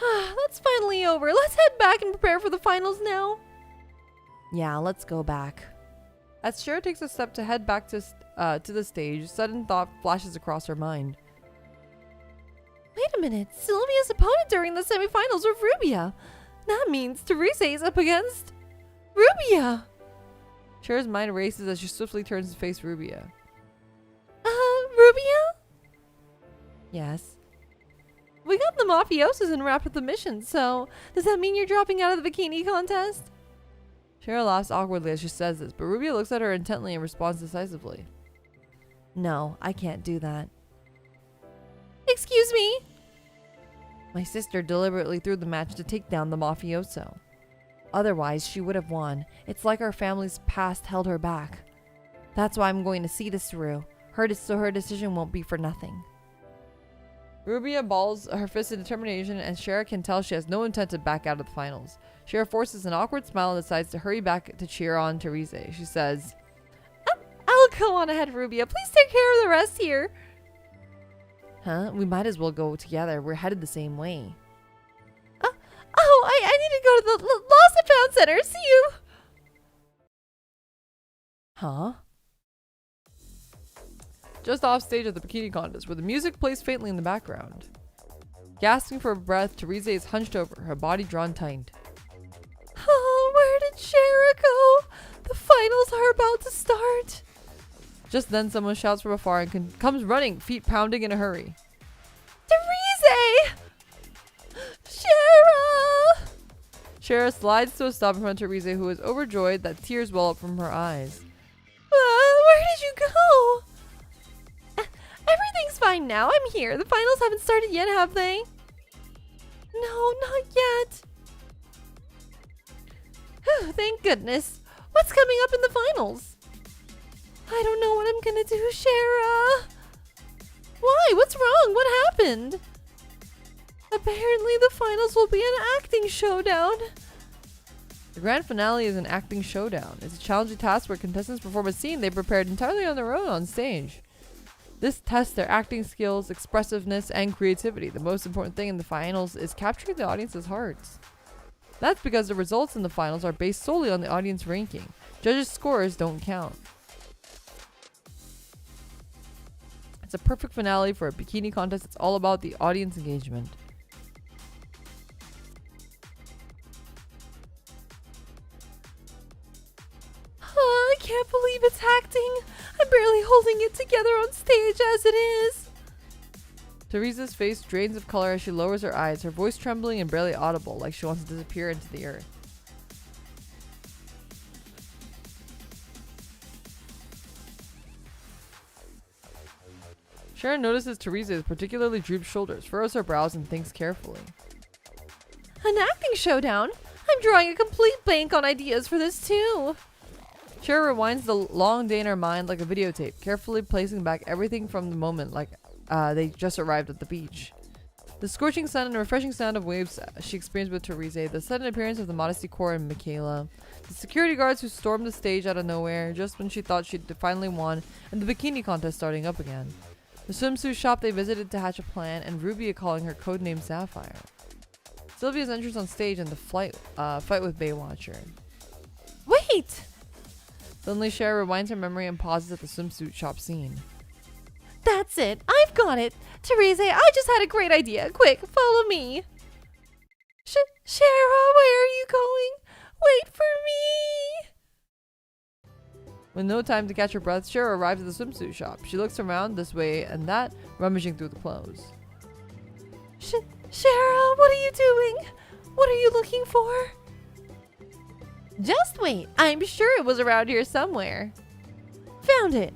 That's finally over. Let's head back and prepare for the finals now. Yeah, let's go back. As Shara takes a step to head back to the stage, sudden thought flashes across her mind. Wait a minute. Sylvia's opponent during the semifinals was Rubia. That means Teresa is up against Rubia. Shara's mind races as she swiftly turns to face Rubia. Rubia? Yes. We got the mafiosos and wrapped up the mission, so does that mean you're dropping out of the bikini contest? Shara laughs awkwardly as she says this, but Rubia looks at her intently and responds decisively. No, I can't do that. Excuse me? My sister deliberately threw the match to take down the mafioso. Otherwise, she would have won. It's like our family's past held her back. That's why I'm going to see this through. So her decision won't be for nothing. Rubia balls her fist in determination, and Shara can tell she has no intent to back out of the finals. Shara forces an awkward smile and decides to hurry back to cheer on Teresa. She says, I'll go on ahead, Rubia. Please take care of the rest here. Huh? We might as well go together. We're headed the same way. I need to go to the Lost and Found Center. See you. Huh? just off stage at the bikini contest, where the music plays faintly in the background. Gasping for breath, Teresa is hunched over, her body drawn tight. Oh, where did Shara go? The finals are about to start. Just then, someone shouts from afar and comes running, feet pounding in a hurry. Teresa! Shara! Shara slides to a stop in front of Teresa, who is overjoyed that tears well up from her eyes. Where did you go? Everything's fine now. I'm here. The finals haven't started yet, have they? No, not yet. Whew, thank goodness. What's coming up in the finals? I don't know what I'm gonna do, Shara. Why? What's wrong? What happened? Apparently the finals will be an acting showdown. The grand finale is an acting showdown. It's a challenging task where contestants perform a scene they prepared entirely on their own on stage. This tests their acting skills, expressiveness, and creativity. The most important thing in the finals is capturing the audience's hearts. That's because the results in the finals are based solely on the audience ranking. Judges' scores don't count. It's a perfect finale for a bikini contest. It's all about the audience engagement. I can't believe it's acting. I'm barely holding it together on stage as it is. Teresa's face drains of color as she lowers her eyes, her voice trembling and barely audible, like she wants to disappear into the earth. Sharon notices Teresa's particularly drooped shoulders, furrows her brows, and thinks carefully. An acting showdown? I'm drawing a complete blank on ideas for this too. Shara rewinds the long day in her mind like a videotape, carefully placing back everything from the moment like they just arrived at the beach. The scorching sun and refreshing sound of waves she experienced with Teresa, the sudden appearance of the Modesty Corps and Michaela, the security guards who stormed the stage out of nowhere just when she thought she'd finally won, and the bikini contest starting up again. The swimsuit shop they visited to hatch a plan, and Rubia calling her codename Sapphire. Sylvia's entrance on stage and the fight with Baywatcher. Wait! Suddenly, Shara rewinds her memory and pauses at the swimsuit shop scene. That's it. I've got it. Teresa, I just had a great idea. Quick, follow me. Shara, where are you going? Wait for me. With no time to catch her breath, Shara arrives at the swimsuit shop. She looks around this way and that, rummaging through the clothes. Shara, what are you doing? What are you looking for? Just wait. I'm sure it was around here somewhere. Found it.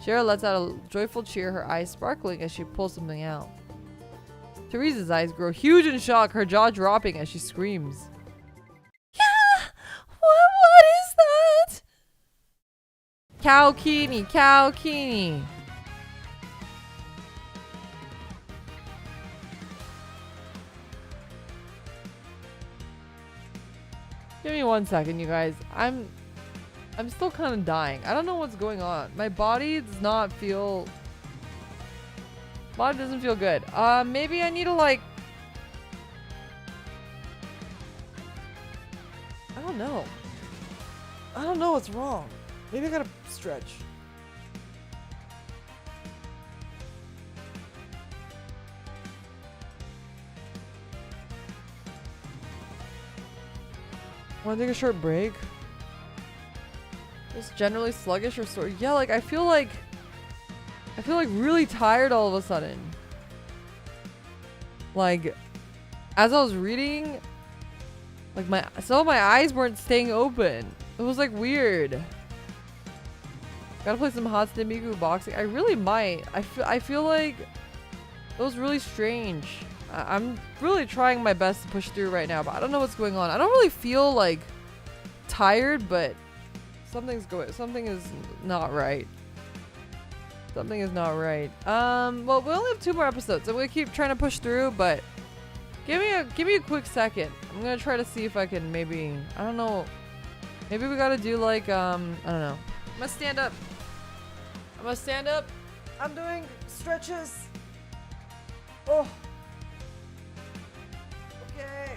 Shara lets out a joyful cheer, her eyes sparkling as she pulls something out. Teresa's eyes grow huge in shock, her jaw dropping as she screams. Yeah! What is that? Cowkini! Cowkini! Give me 1 second, you guys. I'm still kind of dying. I don't know what's going on. My body does not feel... Body doesn't feel good. Maybe I need to like... I don't know. I don't know what's wrong. Maybe I gotta stretch. Want to take a short break? Just generally sluggish or sore. Yeah, like I feel like really tired all of a sudden. Like as I was reading, like some of my eyes weren't staying open. It was like weird. Gotta play some Hatsune Miku boxing. I really might. I feel like it was really strange. I'm really trying my best to push through right now, but I don't know what's going on. I don't really feel like tired, but something is not right. Something is not right. Well, we only have 2 more episodes, so we keep trying to push through, but give me a quick second. I'm gonna try to see if I can maybe, I don't know, maybe we gotta do like, I don't know. I'm gonna stand up. I'm doing stretches. Oh. Okay.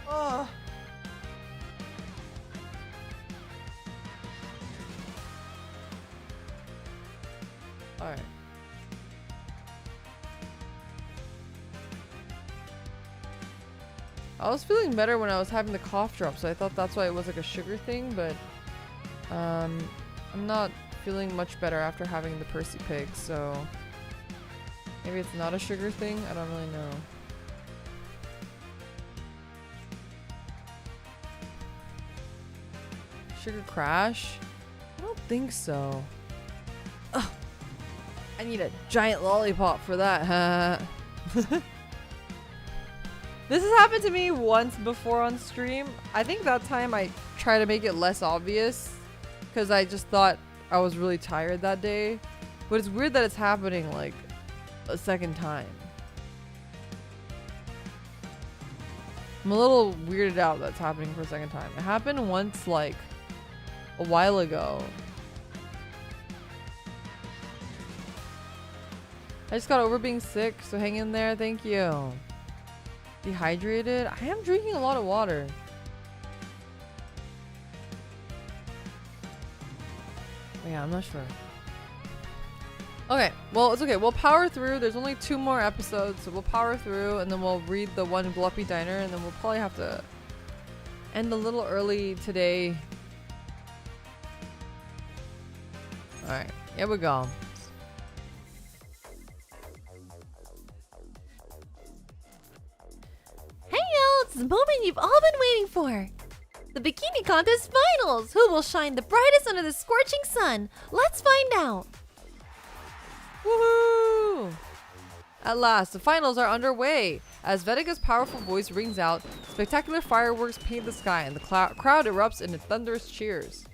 Oh. All right. I was feeling better when I was having the cough drop, so I thought that's why it was like a sugar thing, but I'm not feeling much better after having the Percy Pig, so maybe it's not a sugar thing. I don't really know. Sugar crash? I don't think so. Ugh. I need a giant lollipop for that. This has happened to me once before on stream. I think that time I tried to make it less obvious because I just thought I was really tired that day. But it's weird that it's happening like a second time. I'm a little weirded out that's happening for a second time. It happened once like a while ago. I just got over being sick, so hang in there. Thank you. Dehydrated? I am drinking a lot of water. Oh, yeah, I'm not sure. Okay, well, it's okay. We'll power through. There's only 2 more episodes, so we'll power through, and then we'll read the one Gloppy Diner, and then we'll probably have to end a little early today. Alright, here we go. Hey y'all, it's the moment you've all been waiting for. The Bikini Contest Finals! Who will shine the brightest under the scorching sun? Let's find out. Woohoo! At last, the finals are underway. As Vedica's powerful voice rings out, spectacular fireworks paint the sky and the crowd erupts in thunderous cheers.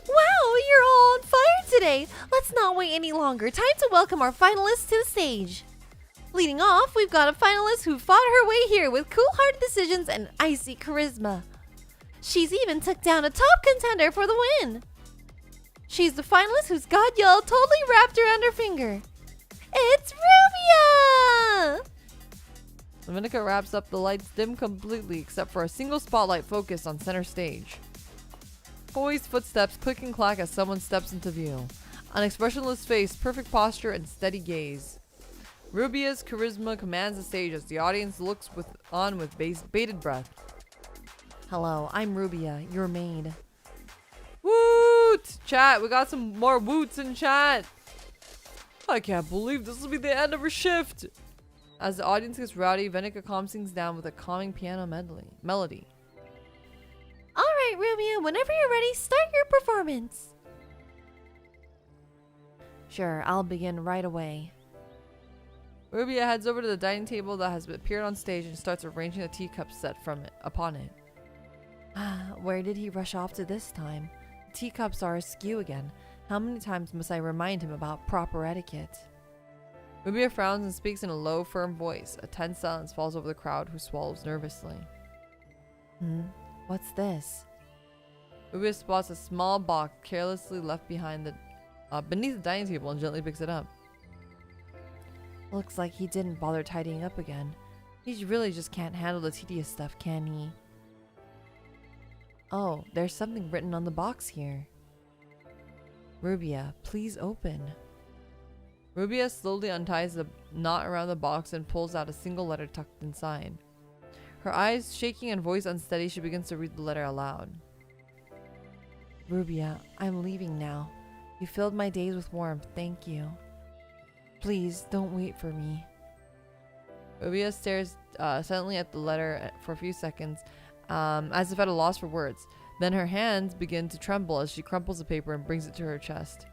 Wow, you're all on fire today. Let's not wait any longer. Time to welcome our finalists to the stage. Leading off, we've got a finalist who fought her way here with cool-hearted decisions and icy charisma. She's even took down a top contender for the win. She's the finalist whose god yell totally wrapped around her finger. It's Rubia! Dominica wraps up, the lights dim completely except for a single spotlight focused on center stage. Poised footsteps click and clack as someone steps into view. An expressionless face, perfect posture, and steady gaze. Rubia's charisma commands the stage as the audience looks on with bated breath. Hello, I'm Rubia, your maid. Woot! Chat, we got some more woots in chat. I can't believe this will be the end of her shift. As the audience gets rowdy, Venica calms things down with a calming piano melody. All right, Rubia, whenever you're ready, start your performance. Sure, I'll begin right away. Rubia heads over to the dining table that has appeared on stage and starts arranging the teacups set from it upon it. Where did he rush off to this time? The teacups are askew again. How many times must I remind him about proper etiquette? Rubia frowns and speaks in a low, firm voice. A tense silence falls over the crowd, who swallows nervously. What's this? Rubia spots a small box carelessly left beneath the dining table and gently picks it up. Looks like he didn't bother tidying up again. He really just can't handle the tedious stuff, can he? Oh, there's something written on the box here. Rubia, please open. Rubia slowly unties the knot around the box and pulls out a single letter tucked inside. Her eyes shaking and voice unsteady, she begins to read the letter aloud. Rubia, I'm leaving now. You filled my days with warmth, thank you. Please, don't wait for me. Rubia stares silently at the letter for a few seconds, as if at a loss for words. Then her hands begin to tremble as she crumples the paper and brings it to her chest.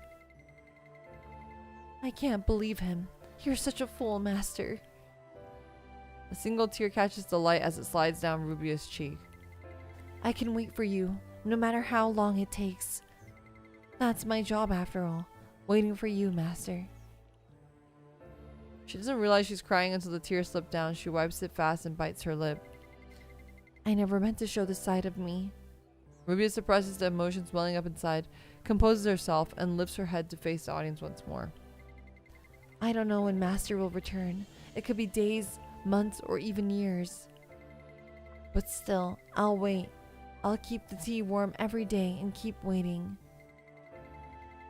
I can't believe him. You're such a fool, Master. A single tear catches the light as it slides down Rubia's cheek. I can wait for you, no matter how long it takes. That's my job after all, waiting for you, Master. She doesn't realize she's crying until the tears slip down. She wipes it fast and bites her lip. I never meant to show this side of me. Rubia suppresses the emotions welling up inside, composes herself, and lifts her head to face the audience once more. I don't know when Master will return. It could be days, months, or even years. But still, I'll wait. I'll keep the tea warm every day and keep waiting.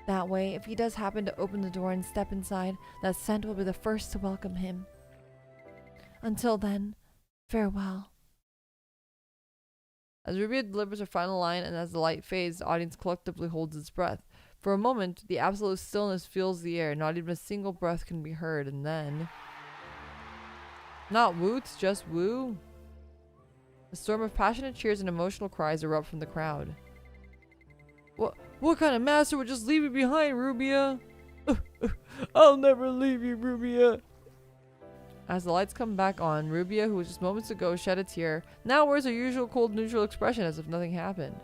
That way, if he does happen to open the door and step inside, that scent will be the first to welcome him. Until then, farewell. As Rubia delivers her final line and as the light fades, the audience collectively holds its breath. For a moment, the absolute stillness fills the air. Not even a single breath can be heard, and then... Not woots, just woo. A storm of passionate cheers and emotional cries erupt from the crowd. What kind of master would just leave you behind, Rubia? I'll never leave you, Rubia. As the lights come back on, Rubia, who was just moments ago shed a tear, now wears her usual cold, neutral expression as if nothing happened.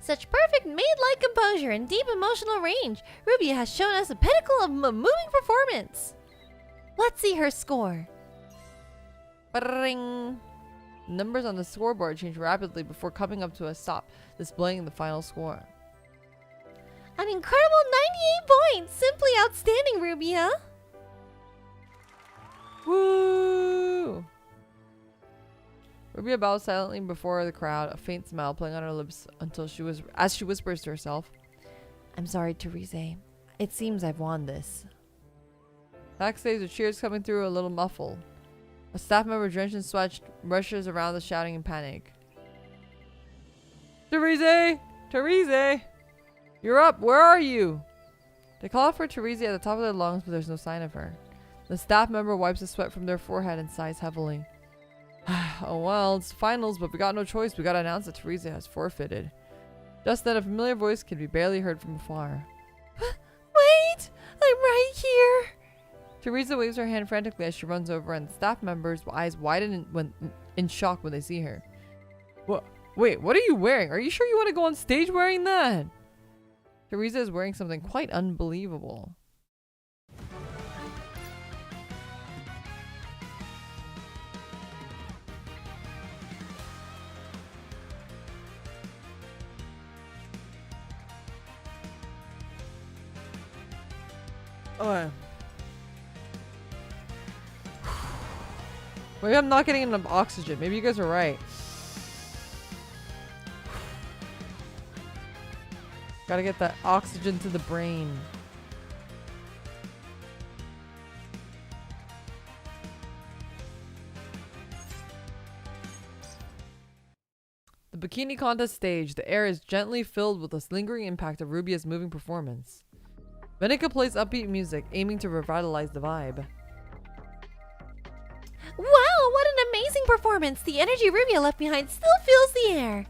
Such perfect maid-like composure and deep emotional range. Rubia has shown us a pinnacle of moving performance. Let's see her score. Ring. Numbers on the scoreboard change rapidly before coming up to a stop, displaying the final score. An incredible 98 points! Simply outstanding, Rubia! Woo! Rubia bows silently before the crowd, a faint smile playing on her lips as she whispers to herself. I'm sorry, Therese. It seems I've won this. Backstage, the cheers coming through a little muffled. A staff member drenched in sweat rushes around the shouting in panic. Therese! Therese! You're up! Where are you? They call out for Therese at the top of their lungs, but there's no sign of her. The staff member wipes the sweat from their forehead and sighs heavily. Oh well, it's finals, but we got no choice. We gotta announce that Therese has forfeited. Just then, a familiar voice can be barely heard from afar. Wait! I'm right here! Teresa waves her hand frantically as she runs over, and the staff members' eyes widen in shock when they see her. Wait, what are you wearing? Are you sure you want to go on stage wearing that? Teresa is wearing something quite unbelievable. Oh. Maybe I'm not getting enough oxygen. Maybe you guys are right. Gotta get that oxygen to the brain. The bikini contest stage. The air is gently filled with the lingering impact of Rubia's moving performance. Venica plays upbeat music, aiming to revitalize the vibe. Wow, what an amazing performance! The energy Rubia left behind still fills the air.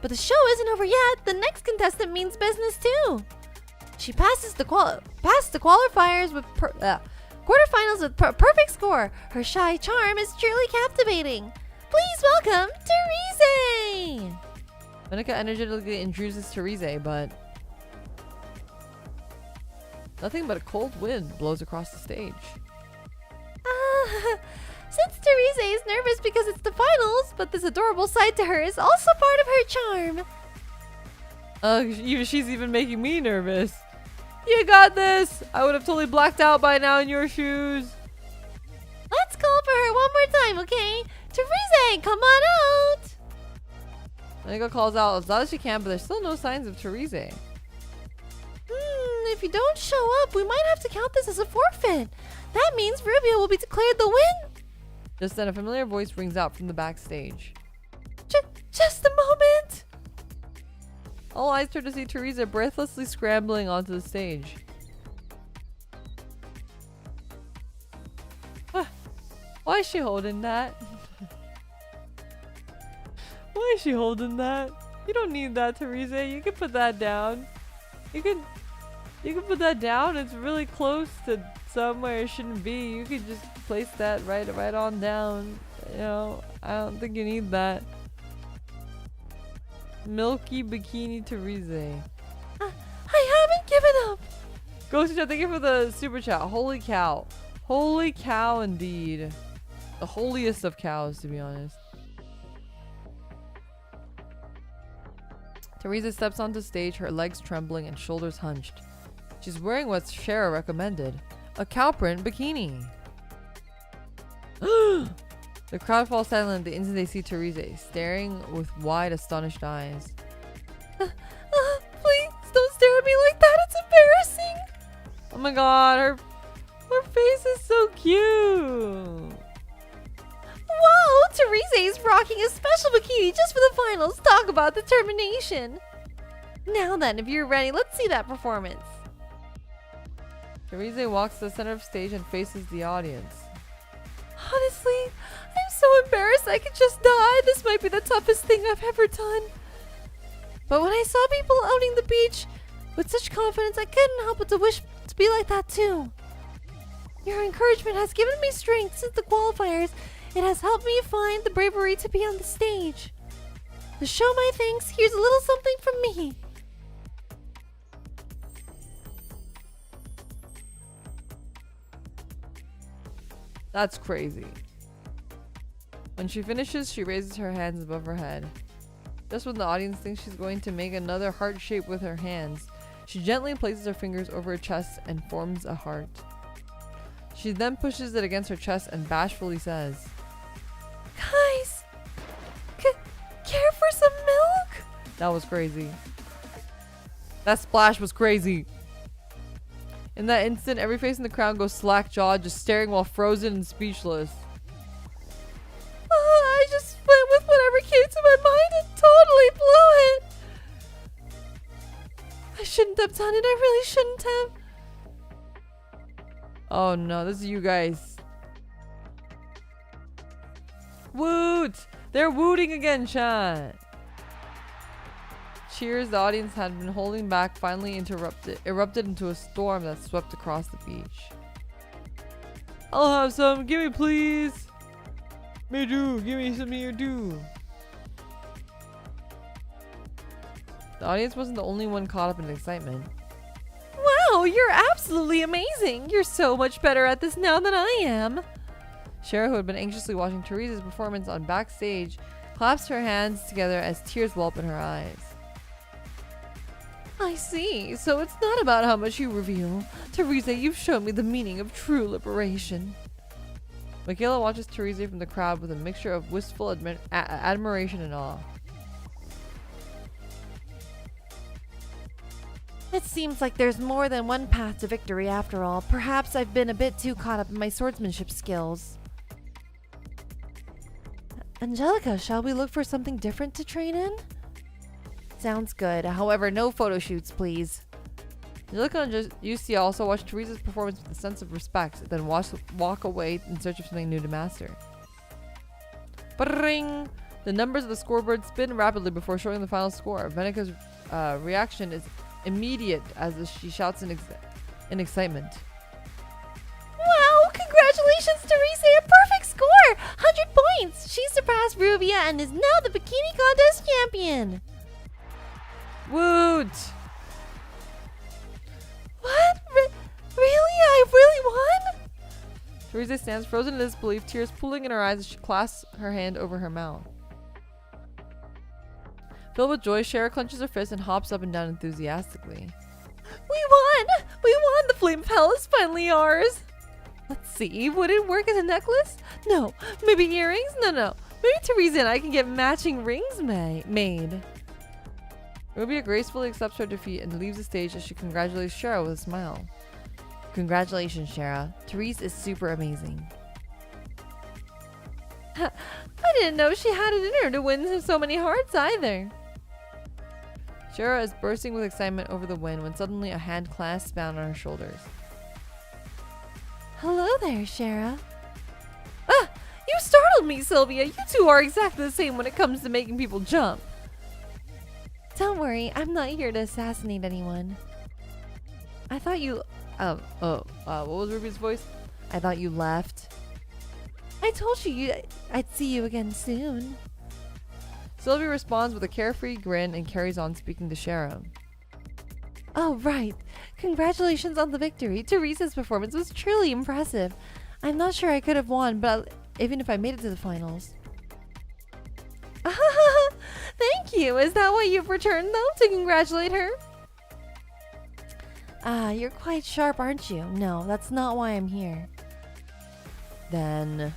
But the show isn't over yet. The next contestant means business too. She passed the qualifiers with quarterfinals with perfect score. Her shy charm is truly captivating. Please welcome Therese! Venica energetically introduces Therese, but nothing but a cold wind blows across the stage. Since Therese is nervous because it's the finals, but this adorable side to her is also part of her charm. She's even making me nervous. You got this! I would have totally blacked out by now in your shoes. Let's call for her one more time, okay? Therese, come on out! Venica calls out as loud as she can, but there's still no signs of Therese. If you don't show up, we might have to count this as a forfeit. That means Rubia will be declared the win. Just then, a familiar voice rings out from the backstage. Just a moment. All eyes turn to see Theresa breathlessly scrambling onto the stage. Why is she holding that? Why is she holding that? You don't need that, Theresa. You can put that down. You can put that down. It's really close to somewhere it shouldn't be. You could just place that right on down. You know, I don't think you need that. Milky Bikini Therese. I haven't given up. Ghosty Chat, thank you for the super chat. Holy cow. Holy cow indeed. The holiest of cows, to be honest. Theresa steps onto stage, her legs trembling and shoulders hunched. She's wearing what Shara recommended, a cow print bikini. The crowd falls silent the instant they see Theresa, staring with wide, astonished eyes. Please don't stare at me like that. It's embarrassing. Oh my god, her face is so cute. Whoa, Theresa is rocking a special bikini just for the finals. Talk about determination. Now then, if you're ready, let's see that performance. Theresa walks to the center of stage and faces the audience. Honestly, I'm so embarrassed I could just die. This might be the toughest thing I've ever done. But when I saw people owning the beach with such confidence, I couldn't help but to wish to be like that too. Your encouragement has given me strength since the qualifiers. It has helped me find the bravery to be on the stage. To show my thanks, here's a little something from me. That's crazy. When she finishes, she raises her hands above her head. Just when the audience thinks she's going to make another heart shape with her hands, she gently places her fingers over her chest and forms a heart. She then pushes it against her chest and bashfully says, Guys, care for some milk? That was crazy. That splash was crazy. In that instant, every face in the crowd goes slack-jawed, just staring while frozen and speechless. I just went with whatever came to my mind and totally blew it. I shouldn't have done it. I really shouldn't have. Oh no, this is you guys. Woot! They're wooting again, chat. Cheers the audience had been holding back finally erupted into a storm that swept across the beach. I'll have some. Give me, please. Me too. Give me some here too. The audience wasn't the only one caught up in excitement. Wow, you're absolutely amazing. You're so much better at this now than I am. Shara, who had been anxiously watching Therese's performance on backstage, clasps her hands together as tears welled up in her eyes. I see. So it's not about how much you reveal. Theresa, you've shown me the meaning of true liberation. Michaela watches Theresa from the crowd with a mixture of wistful admiration and awe. It seems like there's more than one path to victory after all. Perhaps I've been a bit too caught up in my swordsmanship skills. Angelica, shall we look for something different to train in? Sounds good. However, no photo shoots, please. Angelica and Yusi also watch Teresa's performance with a sense of respect, then walk away in search of something new to master. Bring! The numbers of the scoreboard spin rapidly before showing the final score. Venika's reaction is immediate as she shouts in excitement. Wow! Congratulations, Teresa! A perfect score! 100 points! She surpassed Rubia and is now the bikini contest champion! Woot! What? Really? I really won? Teresa stands frozen in disbelief, tears pooling in her eyes as she clasps her hand over her mouth. Filled with joy, Shara clenches her fist and hops up and down enthusiastically. We won! We won! The flame of hell is finally ours! Let's see, would it work as a necklace? No. Maybe earrings? No. Maybe Teresa and I can get matching rings made. Rubia gracefully accepts her defeat and leaves the stage as she congratulates Shara with a smile. Congratulations, Shara. Therese is super amazing. I didn't know she had it in her to win so many hearts either. Shara is bursting with excitement over the win when suddenly a hand clasps down on her shoulders. Hello there, Shara. Ah! You startled me, Sylvia. You two are exactly the same when it comes to making people jump. Don't worry, I'm not here to assassinate anyone. I thought you... what was Ruby's voice? I thought you left. I told you I'd see you again soon. Sylvia responds with a carefree grin and carries on speaking to Shara. Oh, right. Congratulations on the victory. Teresa's performance was truly impressive. I'm not sure I could have won, but even if I made it to the finals. Thank you. Is that why you've returned, though, to congratulate her? You're quite sharp, aren't you? No, that's not why I'm here. Then...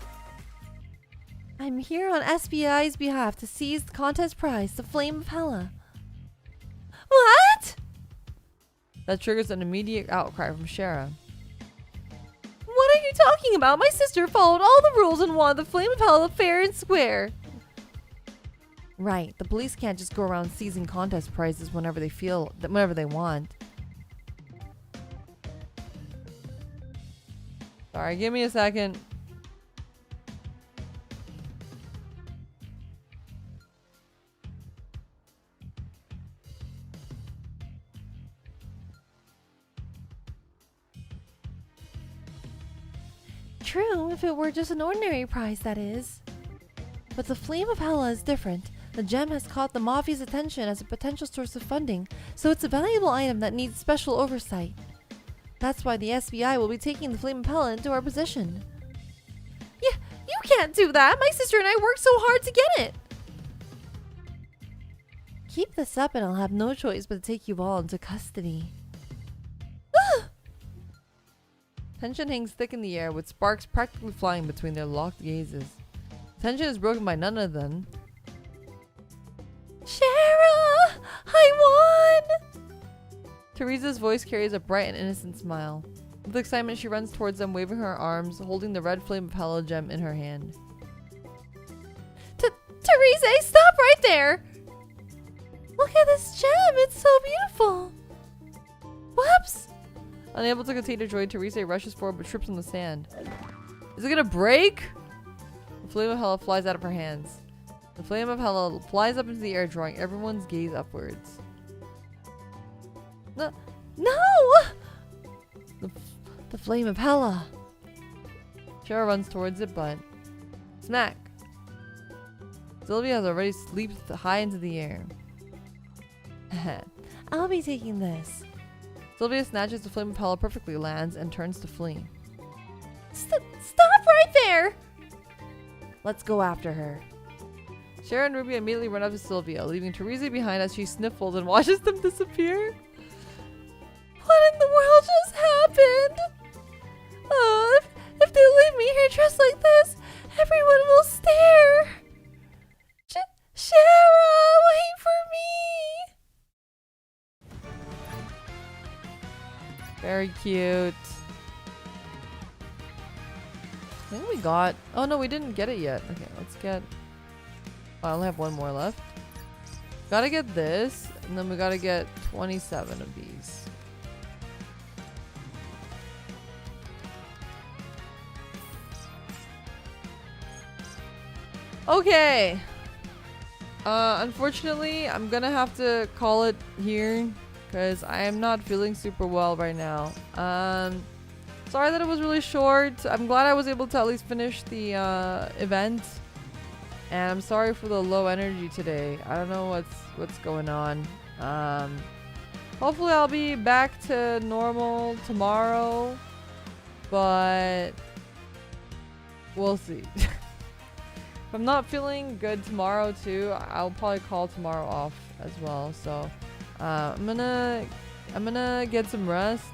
I'm here on SBI's behalf to seize the contest prize, the Flame of Hela. What? That triggers an immediate outcry from Shara. What are you talking about? My sister followed all the rules and won the Flame of Hela fair and square. Right, the police can't just go around seizing contest prizes whenever they want. Sorry, give me a second. True, if it were just an ordinary prize, that is. But the Flame of Hela is different. The gem has caught the Mafia's attention as a potential source of funding, so it's a valuable item that needs special oversight. That's why the SBI will be taking the Flame of Hela into our possession. Yeah, you can't do that! My sister and I worked so hard to get it! Keep this up and I'll have no choice but to take you all into custody. Tension hangs thick in the air, with sparks practically flying between their locked gazes. Tension is broken by none other than... Shara! I won! Teresa's voice carries a bright and innocent smile. With excitement, she runs towards them, waving her arms, holding the red Flame of Hela gem in her hand. Teresa, stop right there! Look at this gem, it's so beautiful! Whoops! Unable to contain her joy, Teresa rushes forward but trips on the sand. Is it gonna break? The Flame of Hela flies out of her hands. The Flame of Hela flies up into the air, drawing everyone's gaze upwards. No! The Flame of Hela! Shara runs towards it, but... Smack! Sylvia has already leaped high into the air. I'll be taking this. Sylvia snatches the Flame of Hela perfectly, lands, and turns to flee. Stop right there! Let's go after her. Shara and Ruby immediately run up to Sylvia, leaving Teresa behind as she sniffles and watches them disappear. What in the world just happened? If they leave me here dressed like this, everyone will stare. Shara, wait for me! Very cute. I think we got... Oh no, we didn't get it yet. Okay, let's get... Oh, I only have one more left. Gotta get this, and then we gotta get 27 of these. Okay. Unfortunately, I'm gonna have to call it here because I am not feeling super well right now. Sorry that it was really short. I'm glad I was able to at least finish the event. And I'm sorry for the low energy today. I don't know what's going on. Hopefully I'll be back to normal tomorrow, but we'll see. If I'm not feeling good tomorrow too, I'll probably call tomorrow off as well. So I'm gonna get some rest,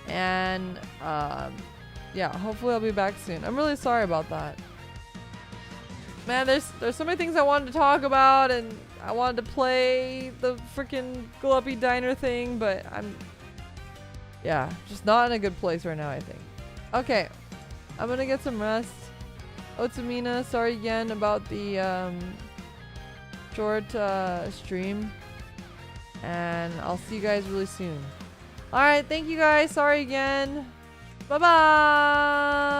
and yeah, hopefully I'll be back soon. I'm really sorry about that. Man, there's so many things I wanted to talk about, and I wanted to play the freaking Gloppy Diner thing, but I'm just not in a good place right now, I think. Okay, I'm gonna get some rest. Limina, sorry again about the short stream, and I'll see you guys really soon. Alright, thank you guys. Sorry again. Bye bye.